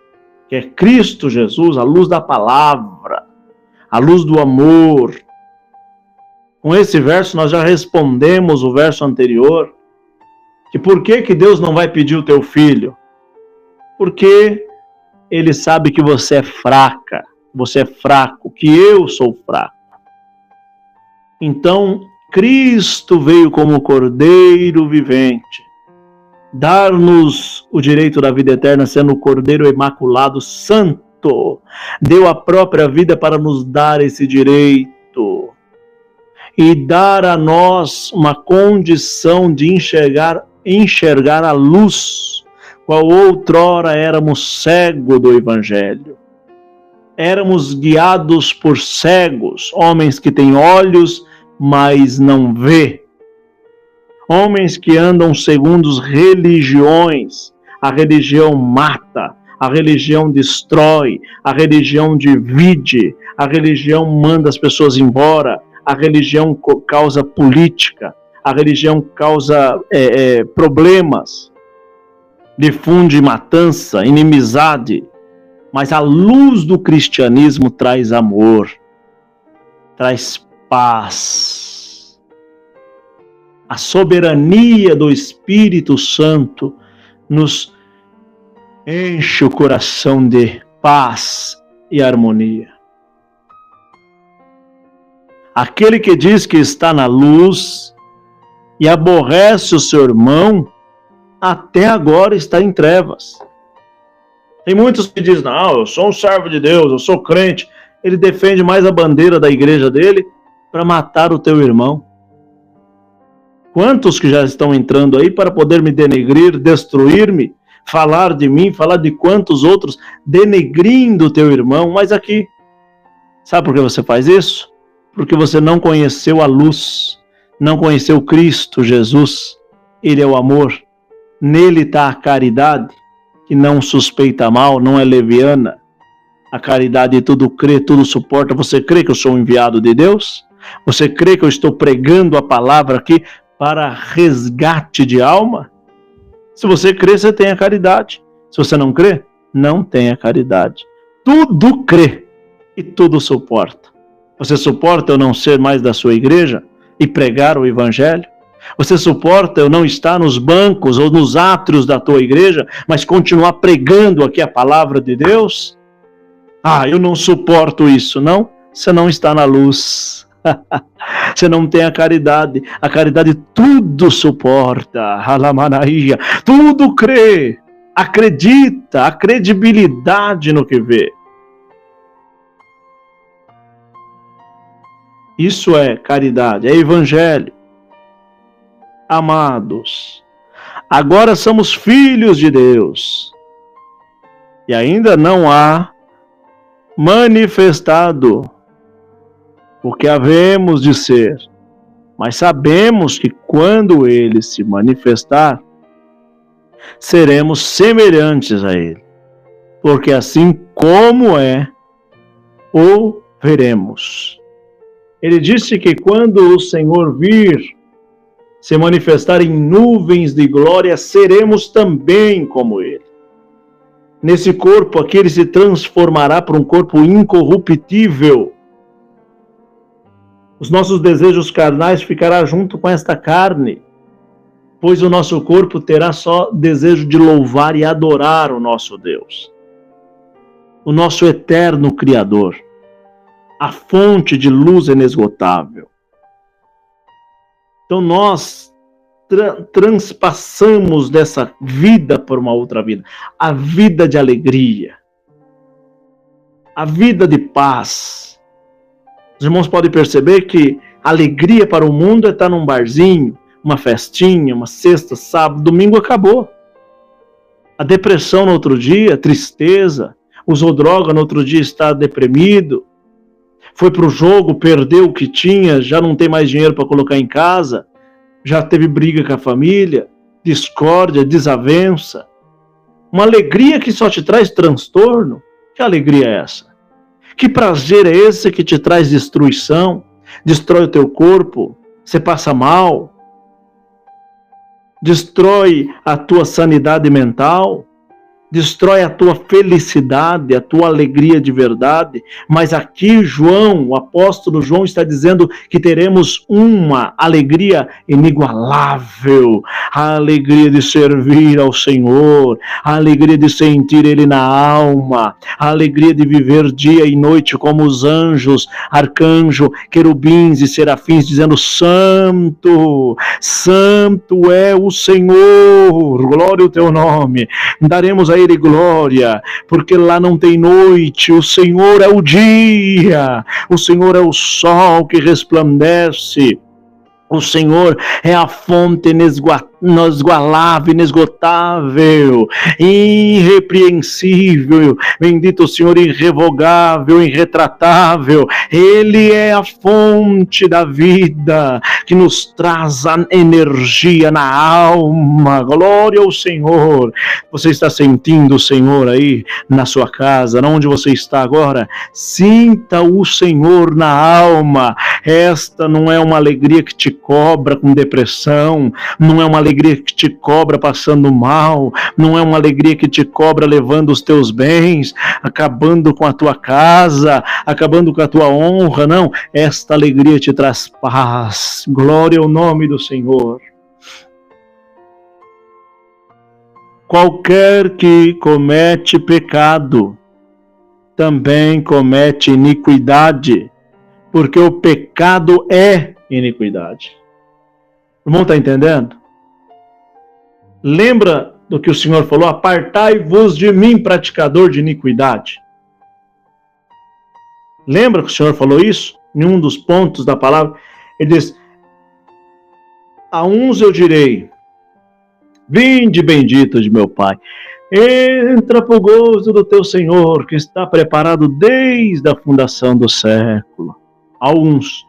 que é Cristo Jesus, a luz da palavra, a luz do amor. Com esse verso nós já respondemos o verso anterior, que por que Deus não vai pedir o teu filho? Porque Ele sabe que você é fraca, você é fraco, que eu sou fraco. Então, Cristo veio como Cordeiro vivente, dar-nos o direito da vida eterna, sendo o Cordeiro imaculado santo. Deu a própria vida para nos dar esse direito e dar a nós uma condição de enxergar a luz, qual outrora éramos cegos do Evangelho. Éramos guiados por cegos, homens que têm olhos, mas não vê. Homens que andam segundo as religiões. A religião mata, a religião destrói, a religião divide, a religião manda as pessoas embora, a religião causa política, a religião causa problemas, difunde matança, inimizade. Mas a luz do cristianismo traz amor, traz paz. A soberania do Espírito Santo nos enche o coração de paz e harmonia. Aquele que diz que está na luz e aborrece o seu irmão, até agora está em trevas. Tem muitos que dizem, não, eu sou um servo de Deus, eu sou crente. Ele defende mais a bandeira da igreja dele para matar o teu irmão. Quantos que já estão entrando aí para poder me denegrir, destruir-me, falar de mim, falar de quantos outros, denegrindo o teu irmão. Mas aqui, sabe por que você faz isso? Porque você não conheceu a luz, não conheceu Cristo Jesus. Ele é o amor, nele está a caridade, que não suspeita mal, não é leviana. A caridade tudo crê, tudo suporta. Você crê que eu sou um enviado de Deus? Você crê que eu estou pregando a palavra aqui para resgate de alma? Se você crê, você tem a caridade. Se você não crê, não tem a caridade. Tudo crê e tudo suporta. Você suporta eu não ser mais da sua igreja e pregar o evangelho? Você suporta eu não estar nos bancos ou nos átrios da tua igreja, mas continuar pregando aqui a palavra de Deus? Ah, eu não suporto isso. Não, você não está na luz. Você não tem a caridade. A caridade tudo suporta. Tudo crê. Acredita. A credibilidade no que vê. Isso é caridade, é evangelho. Amados, agora somos filhos de Deus. E ainda não há manifestado o que havemos de ser, mas sabemos que quando ele se manifestar, seremos semelhantes a ele, porque assim como é, o veremos. Ele disse que quando o Senhor vir se manifestar em nuvens de glória, seremos também como ele. Nesse corpo aqui ele se transformará para um corpo incorruptível. Os nossos desejos carnais ficarão junto com esta carne, pois o nosso corpo terá só desejo de louvar e adorar o nosso Deus, o nosso eterno Criador, a fonte de luz inesgotável. Então nós transpassamos dessa vida por uma outra vida, a vida de alegria, a vida de paz. Os irmãos podem perceber que alegria para o mundo é estar num barzinho, uma festinha, uma sexta, sábado, domingo acabou. A depressão no outro dia, tristeza, usou droga no outro dia, está deprimido, foi para o jogo, perdeu o que tinha, já não tem mais dinheiro para colocar em casa, já teve briga com a família, discórdia, desavença. Uma alegria que só te traz transtorno. Que alegria é essa? Que prazer é esse que te traz destruição, destrói o teu corpo, você passa mal, destrói a tua sanidade mental, destrói a tua felicidade, a tua alegria de verdade. Mas aqui João, o apóstolo João, está dizendo que teremos uma alegria inigualável, a alegria de servir ao Senhor, a alegria de sentir Ele na alma, a alegria de viver dia e noite como os anjos, arcanjo, querubins e serafins, dizendo: Santo, Santo é o Senhor, glória ao teu nome. Daremos a Ele glória, porque lá não tem noite, o Senhor é o dia, o Senhor é o sol que resplandece, o Senhor é a fonte inesgotável, inesgotável, irrepreensível, bendito o Senhor, irrevogável, irretratável. Ele é a fonte da vida, que nos traz a energia na alma. Glória ao Senhor. Você está sentindo o Senhor aí na sua casa, onde você está agora? Sinta o Senhor na alma. Esta não é uma alegria que te cobra com depressão, não é uma alegria que te cobra passando mal, não é uma alegria que te cobra levando os teus bens, acabando com a tua casa, acabando com a tua honra, não. Esta alegria te traz paz. Glória ao nome do Senhor. Qualquer que comete pecado também comete iniquidade, porque o pecado é iniquidade. O irmão está entendendo? Lembra do que o Senhor falou? Apartai-vos de mim, praticador de iniquidade. Lembra que o Senhor falou isso? Em um dos pontos da palavra, ele diz: a uns eu direi, vinde bendito de meu Pai, entra para o gozo do teu Senhor, que está preparado desde a fundação do século. A uns.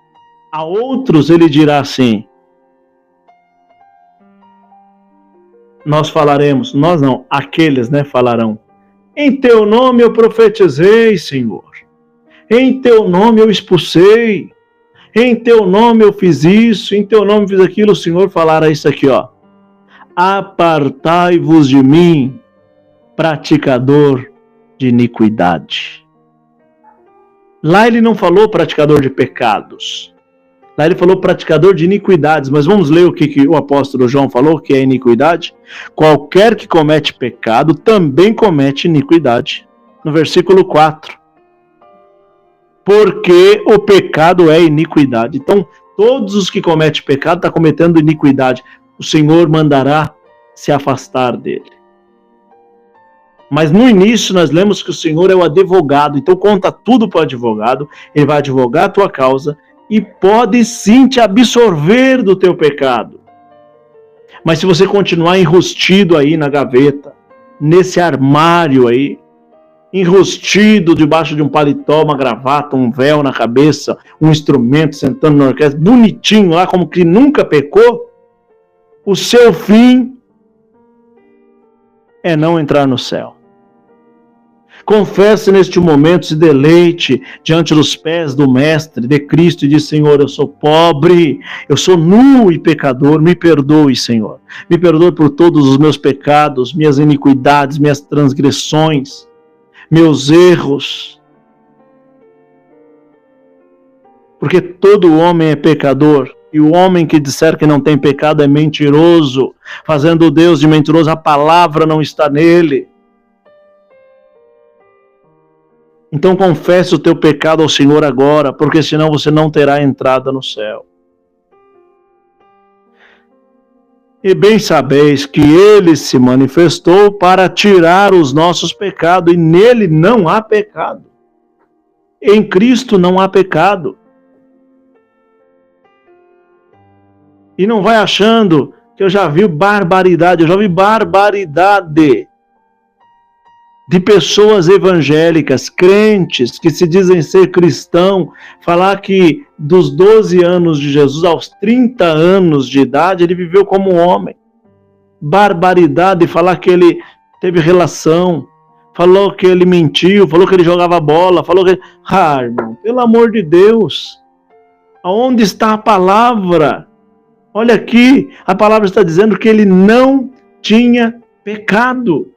A outros ele dirá assim, nós falaremos, nós não, aqueles, falarão: em teu nome eu profetizei, Senhor, em teu nome eu expulsei, em teu nome eu fiz isso, em teu nome eu fiz aquilo. O Senhor falará isso aqui, ó: apartai-vos de mim, praticador de iniquidade. Lá ele não falou praticador de pecados, lá ele falou praticador de iniquidades. Mas vamos ler o que o apóstolo João falou, que é iniquidade. Qualquer que comete pecado também comete iniquidade. No versículo 4. Porque o pecado é iniquidade. Então, todos os que cometem pecado estão cometendo iniquidade. O Senhor mandará se afastar dele. Mas no início nós lemos que o Senhor é o advogado. Então conta tudo para o advogado. Ele vai advogar a tua causa e pode sim te absorver do teu pecado. Mas se você continuar enrustido aí na gaveta, nesse armário aí, enrustido debaixo de um paletó, uma gravata, um véu na cabeça, um instrumento, sentando na orquestra, bonitinho lá, como que nunca pecou, o seu fim é não entrar no céu. Confesse neste momento, se deleite diante dos pés do Mestre, de Cristo, e diz: Senhor, eu sou pobre, eu sou nu e pecador, me perdoe, Senhor. Me perdoe por todos os meus pecados, minhas iniquidades, minhas transgressões, meus erros. Porque todo homem é pecador, e o homem que disser que não tem pecado é mentiroso, fazendo o Deus de mentiroso, a palavra não está nele. Então confesse o teu pecado ao Senhor agora, porque senão você não terá entrada no céu. E bem sabeis que ele se manifestou para tirar os nossos pecados, e nele não há pecado. Em Cristo não há pecado. E não vai achando que eu já vi barbaridade, de pessoas evangélicas, crentes, que se dizem ser cristão, falar que dos 12 anos de Jesus aos 30 anos de idade, ele viveu como homem. Barbaridade falar que ele teve relação, falou que ele mentiu, falou que ele jogava bola, falou que... irmão, pelo amor de Deus, aonde está a palavra? Olha aqui, a palavra está dizendo que ele não tinha pecado.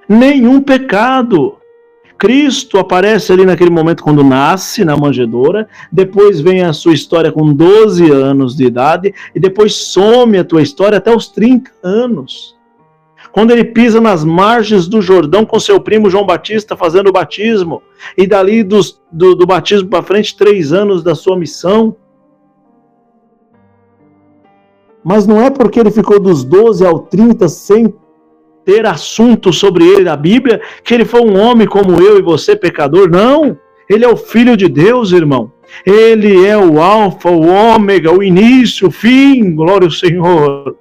Nenhum pecado. Cristo aparece ali naquele momento quando nasce na manjedoura, depois vem a sua história com 12 anos de idade, e depois some a tua história até os 30 anos. Quando ele pisa nas margens do Jordão com seu primo João Batista fazendo o batismo, e dali do batismo para frente, 3 anos da sua missão. Mas não é porque ele ficou dos 12 ao 30 sem ter assunto sobre ele na Bíblia, que ele foi um homem como eu e você, pecador. Não, ele é o Filho de Deus, irmão. Ele é o alfa, o ômega, o início, o fim, glória ao Senhor.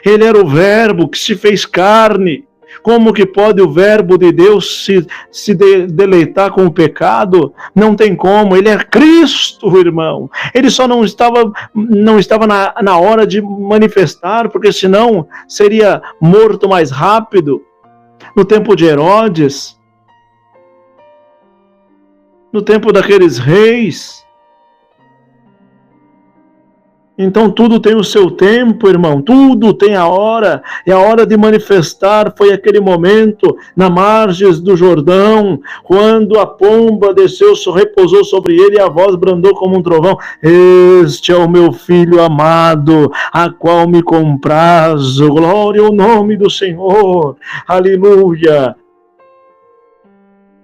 Ele era o verbo que se fez carne. Como que pode o verbo de Deus se deleitar com o pecado? Não tem como, ele é Cristo, irmão. Ele só não estava na hora de manifestar, porque senão seria morto mais rápido. No tempo de Herodes, no tempo daqueles reis. Então tudo tem o seu tempo, irmão, tudo tem a hora, e a hora de manifestar foi aquele momento, na margens do Jordão, quando a pomba desceu, repousou sobre ele, e a voz brandou como um trovão: este é o meu filho amado, a qual me comprazo, glória ao nome do Senhor, aleluia.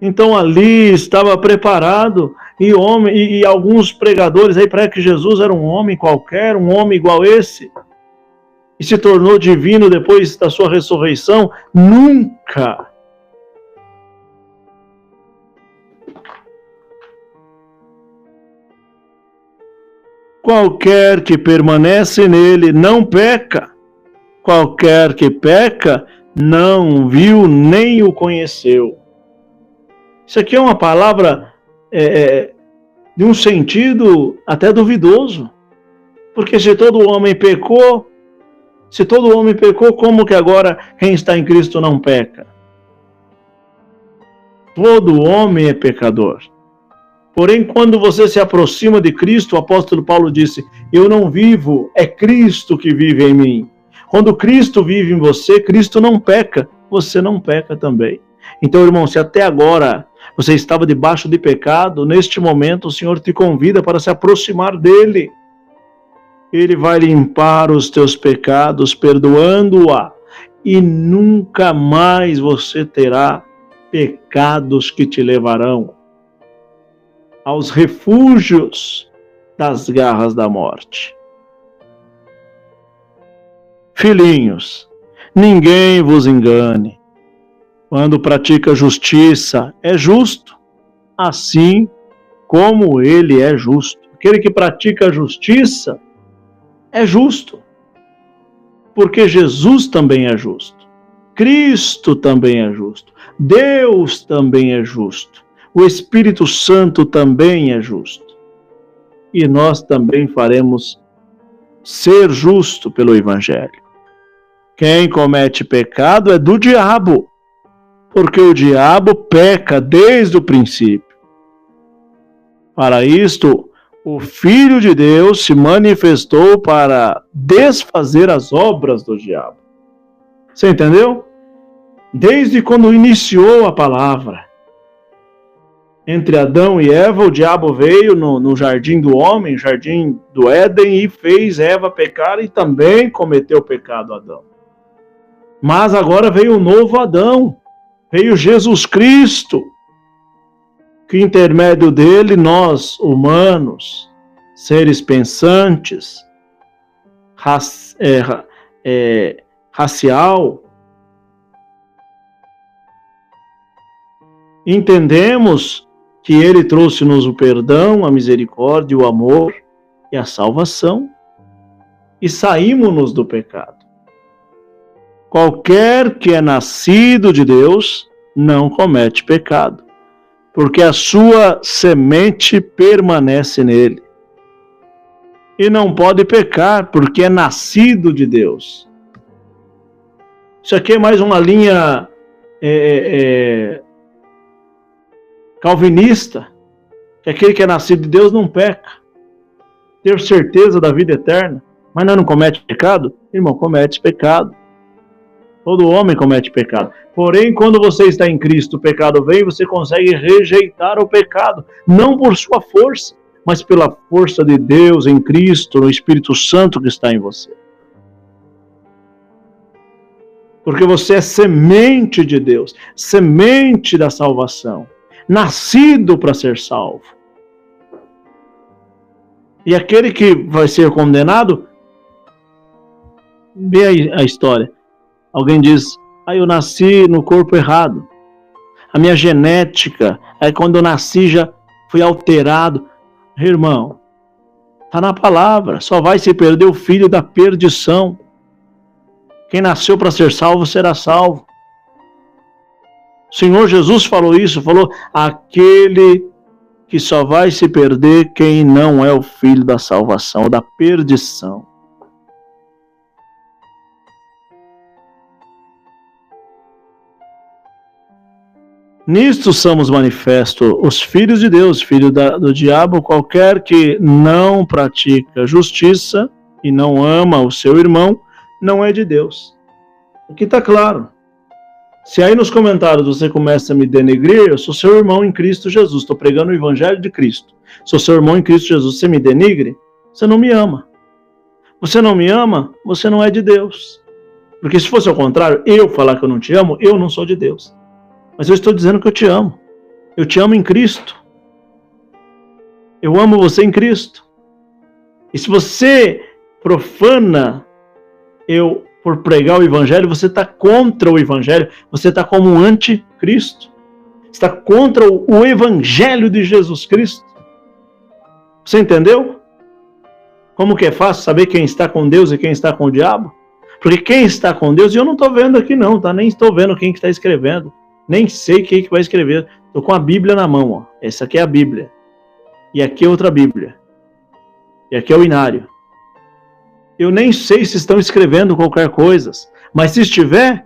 Então ali estava preparado, e alguns pregadores aí pregam que Jesus era um homem qualquer, um homem igual esse, e se tornou divino depois da sua ressurreição. Nunca. Qualquer que permanece nele não peca. Qualquer que peca não viu nem o conheceu. Isso aqui é uma palavra de um sentido até duvidoso. Porque se todo homem pecou, como que agora quem está em Cristo não peca? Todo homem é pecador. Porém, quando você se aproxima de Cristo, o apóstolo Paulo disse: eu não vivo, é Cristo que vive em mim. Quando Cristo vive em você, Cristo não peca, você não peca também. Então, irmão, se até agora você estava debaixo de pecado, neste momento o Senhor te convida para se aproximar dele. Ele vai limpar os teus pecados, perdoando-a, e nunca mais você terá pecados que te levarão aos refúgios das garras da morte. Filhinhos, ninguém vos engane. Quando pratica justiça, é justo, assim como ele é justo. Aquele que pratica justiça é justo, porque Jesus também é justo, Cristo também é justo, Deus também é justo, o Espírito Santo também é justo. E nós também faremos ser justo pelo Evangelho. Quem comete pecado é do diabo. porque o diabo peca desde o princípio. Para isto, o Filho de Deus se manifestou para desfazer as obras do diabo. Você entendeu? Desde quando iniciou a palavra, entre Adão e Eva, o diabo veio no jardim do homem, jardim do Éden, e fez Eva pecar e também cometeu o pecado Adão. Mas agora veio um novo Adão, veio Jesus Cristo, que intermédio dele nós, humanos, seres pensantes, racial, entendemos que ele trouxe-nos o perdão, a misericórdia, o amor e a salvação, e saímos-nos do pecado. Qualquer que é nascido de Deus não comete pecado, porque a sua semente permanece nele. E não pode pecar, porque é nascido de Deus. Isso aqui é mais uma linha calvinista, que aquele que é nascido de Deus não peca. Ter certeza da vida eterna, mas não comete pecado? Irmão, comete pecado. Todo homem comete pecado. Porém, quando você está em Cristo, o pecado vem, você consegue rejeitar o pecado, não por sua força, mas pela força de Deus em Cristo, no Espírito Santo que está em você. Porque você é semente de Deus, semente da salvação, nascido para ser salvo. E aquele que vai ser condenado, vê aí a história. Alguém diz, eu nasci no corpo errado. A minha genética, quando eu nasci já foi alterado. Irmão, está na palavra, só vai se perder o filho da perdição. Quem nasceu para ser salvo, será salvo. O Senhor Jesus falou isso, falou, aquele que só vai se perder quem não é o filho da salvação, da perdição. Nisto somos manifestos os filhos de Deus, filho do diabo, qualquer que não pratica justiça e não ama o seu irmão, não é de Deus. Aqui está claro. Se aí nos comentários você começa a me denegrir, eu sou seu irmão em Cristo Jesus, estou pregando o Evangelho de Cristo. Sou seu irmão em Cristo Jesus, você me denigre, você não me ama. Você não me ama, você não é de Deus. Porque se fosse ao contrário, eu falar que eu não te amo, eu não sou de Deus. Mas eu estou dizendo que eu te amo. Eu te amo em Cristo. Eu amo você em Cristo. E se você profana eu por pregar o Evangelho, você está contra o Evangelho. Você está como um anticristo. Está contra o Evangelho de Jesus Cristo. Você entendeu? Como que é fácil saber quem está com Deus e quem está com o diabo? Porque quem está com Deus, e eu não estou vendo aqui não, tá? Nem estou vendo quem que está escrevendo. Nem sei quem que vai escrever. Estou com a Bíblia na mão. Ó. Essa aqui é a Bíblia. E aqui é outra Bíblia. E aqui é o Inário. Eu nem sei se estão escrevendo qualquer coisa. Mas se estiver,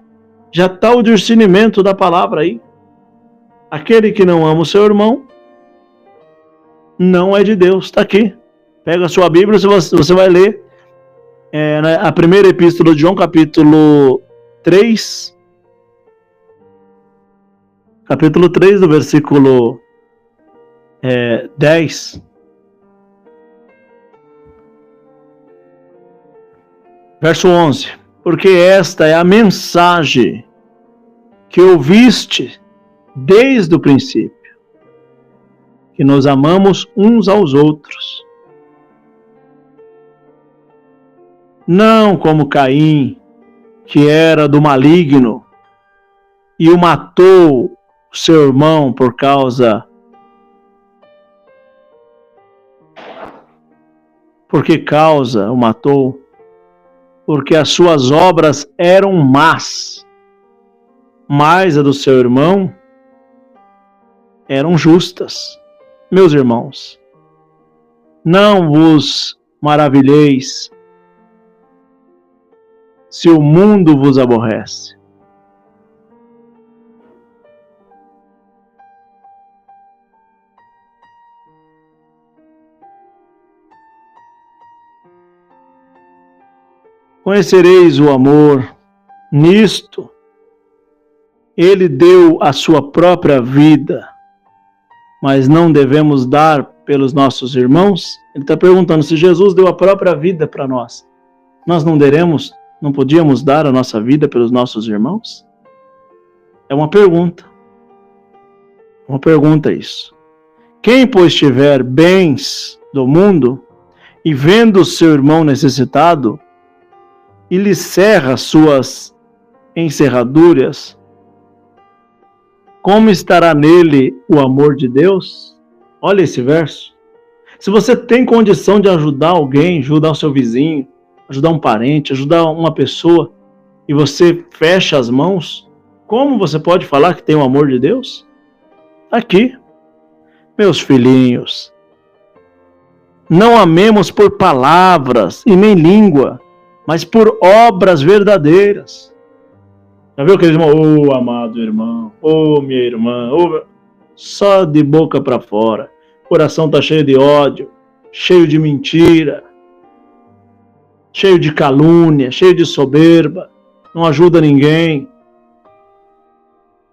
já está o discernimento da palavra aí. Aquele que não ama o seu irmão, não é de Deus. Está aqui. Pega a sua Bíblia e você vai ler a primeira epístola de João, capítulo 3. Capítulo 3, do versículo 10. Verso 11. Porque esta é a mensagem que ouviste desde o princípio, que nos amamos uns aos outros. Não como Caim, que era do maligno, e o matou seu irmão por causa... Por que causa o matou? Porque as suas obras eram más, mas a do seu irmão eram justas. Meus irmãos, não vos maravilheis se o mundo vos aborrece. Conhecereis o amor. Nisto, ele deu a sua própria vida, mas não devemos dar pelos nossos irmãos? Ele está perguntando, se Jesus deu a própria vida para nós, nós não podíamos dar a nossa vida pelos nossos irmãos? É uma pergunta. Uma pergunta isso. Quem, pois, tiver bens do mundo e vendo seu irmão necessitado e lhe cerra suas encerraduras, como estará nele o amor de Deus? Olha esse verso. Se você tem condição de ajudar alguém, ajudar o seu vizinho, ajudar um parente, ajudar uma pessoa, e você fecha as mãos, como você pode falar que tem o amor de Deus? Aqui, meus filhinhos, não amemos por palavras e nem língua, mas por obras verdadeiras. Já viu aqueles irmãos, amado irmão, minha irmã, só de boca para fora, o coração está cheio de ódio, cheio de mentira, cheio de calúnia, cheio de soberba, não ajuda ninguém,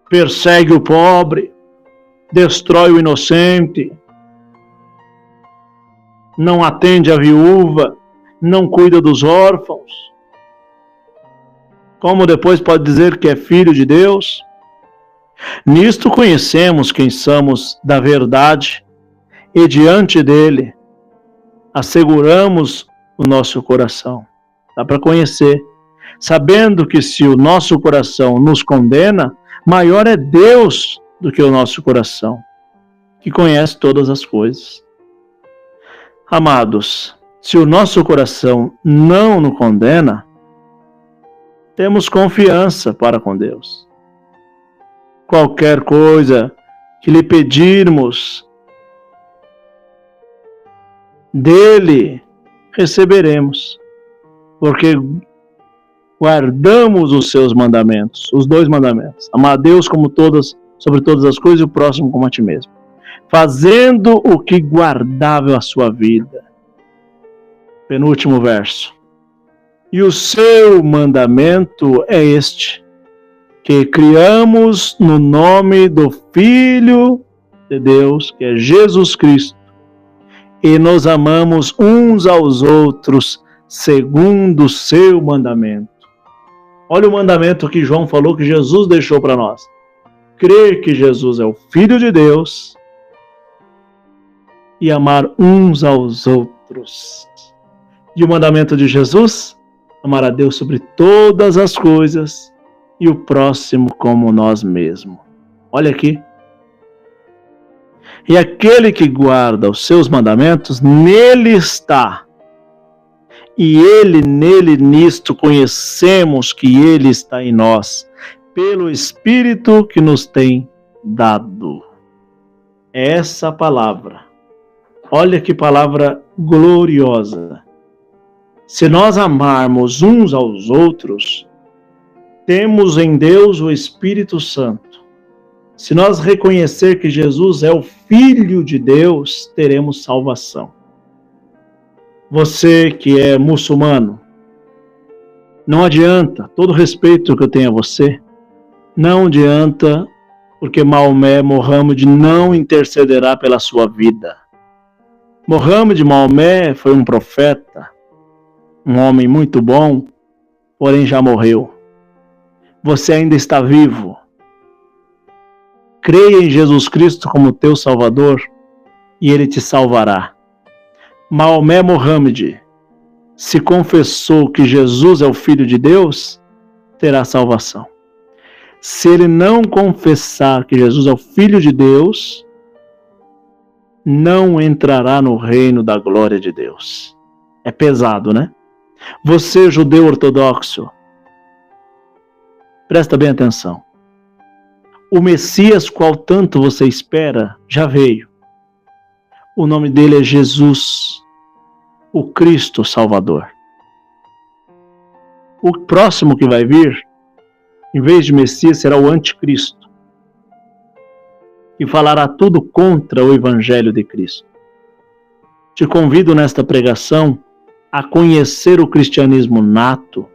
persegue o pobre, destrói o inocente, não atende a viúva, não cuida dos órfãos. Como depois pode dizer que é filho de Deus? Nisto conhecemos quem somos da verdade e diante dele asseguramos o nosso coração. Dá para conhecer, sabendo que se o nosso coração nos condena, maior é Deus do que o nosso coração, que conhece todas as coisas. Amados, se o nosso coração não nos condena, temos confiança para com Deus. Qualquer coisa que lhe pedirmos dele, receberemos, porque guardamos os seus mandamentos, os 2 mandamentos, amar a Deus sobre todas as coisas e o próximo como a ti mesmo, fazendo o que guardável a sua vida. Penúltimo verso. E o seu mandamento é este, que criamos no nome do Filho de Deus, que é Jesus Cristo, e nos amamos uns aos outros segundo o seu mandamento. Olha o mandamento que João falou que Jesus deixou para nós. Crer que Jesus é o Filho de Deus e amar uns aos outros. E o mandamento de Jesus? Amar a Deus sobre todas as coisas e o próximo como nós mesmos. Olha aqui. E aquele que guarda os seus mandamentos, nele está. E ele, nele, nisto, conhecemos que ele está em nós, pelo Espírito que nos tem dado. Essa palavra. Olha que palavra gloriosa. Se nós amarmos uns aos outros, temos em Deus o Espírito Santo. Se nós reconhecer que Jesus é o Filho de Deus, teremos salvação. Você que é muçulmano, não adianta, todo respeito que eu tenho a você, não adianta, porque Maomé não intercederá pela sua vida. Maomé foi um profeta, um homem muito bom, porém já morreu. Você ainda está vivo. Creia em Jesus Cristo como teu Salvador e Ele te salvará. Maomé se confessou que Jesus é o Filho de Deus, terá salvação. Se ele não confessar que Jesus é o Filho de Deus, não entrará no reino da glória de Deus. É pesado, né? Você, judeu ortodoxo, presta bem atenção. O Messias, qual tanto você espera, já veio. O nome dele é Jesus, o Cristo Salvador. O próximo que vai vir, em vez de Messias, será o Anticristo, que falará tudo contra o Evangelho de Cristo. Te convido nesta pregação a conhecer o cristianismo nato,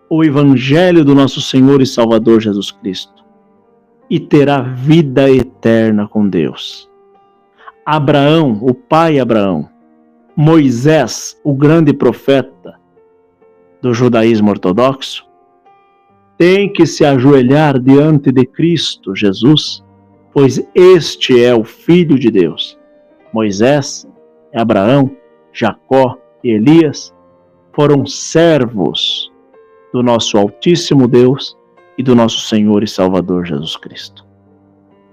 o evangelho do nosso Senhor e Salvador Jesus Cristo, e terá vida eterna com Deus. Abraão, o pai Abraão, Moisés, o grande profeta do judaísmo ortodoxo, tem que se ajoelhar diante de Cristo Jesus, pois este é o Filho de Deus. Moisés, Abraão, Jacó e Elias foram servos do nosso Altíssimo Deus e do nosso Senhor e Salvador Jesus Cristo.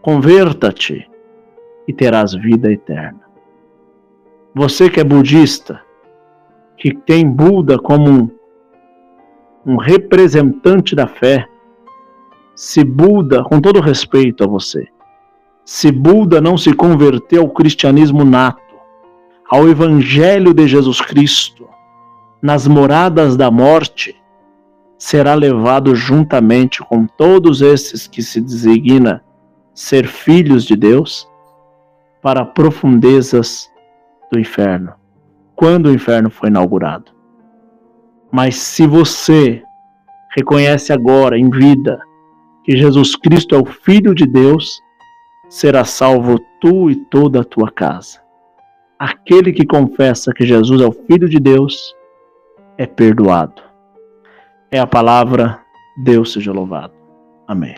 Converta-te e terás vida eterna. Você que é budista, que tem Buda como um representante da fé, se Buda, com todo respeito a você, se Buda não se converteu ao cristianismo nato, ao evangelho de Jesus Cristo, nas moradas da morte, será levado juntamente com todos esses que se designa ser filhos de Deus para profundezas do inferno, quando o inferno foi inaugurado. Mas se você reconhece agora, em vida, que Jesus Cristo é o Filho de Deus, será salvo tu e toda a tua casa. Aquele que confessa que Jesus é o Filho de Deus é perdoado. É a palavra, Deus seja louvado. Amém.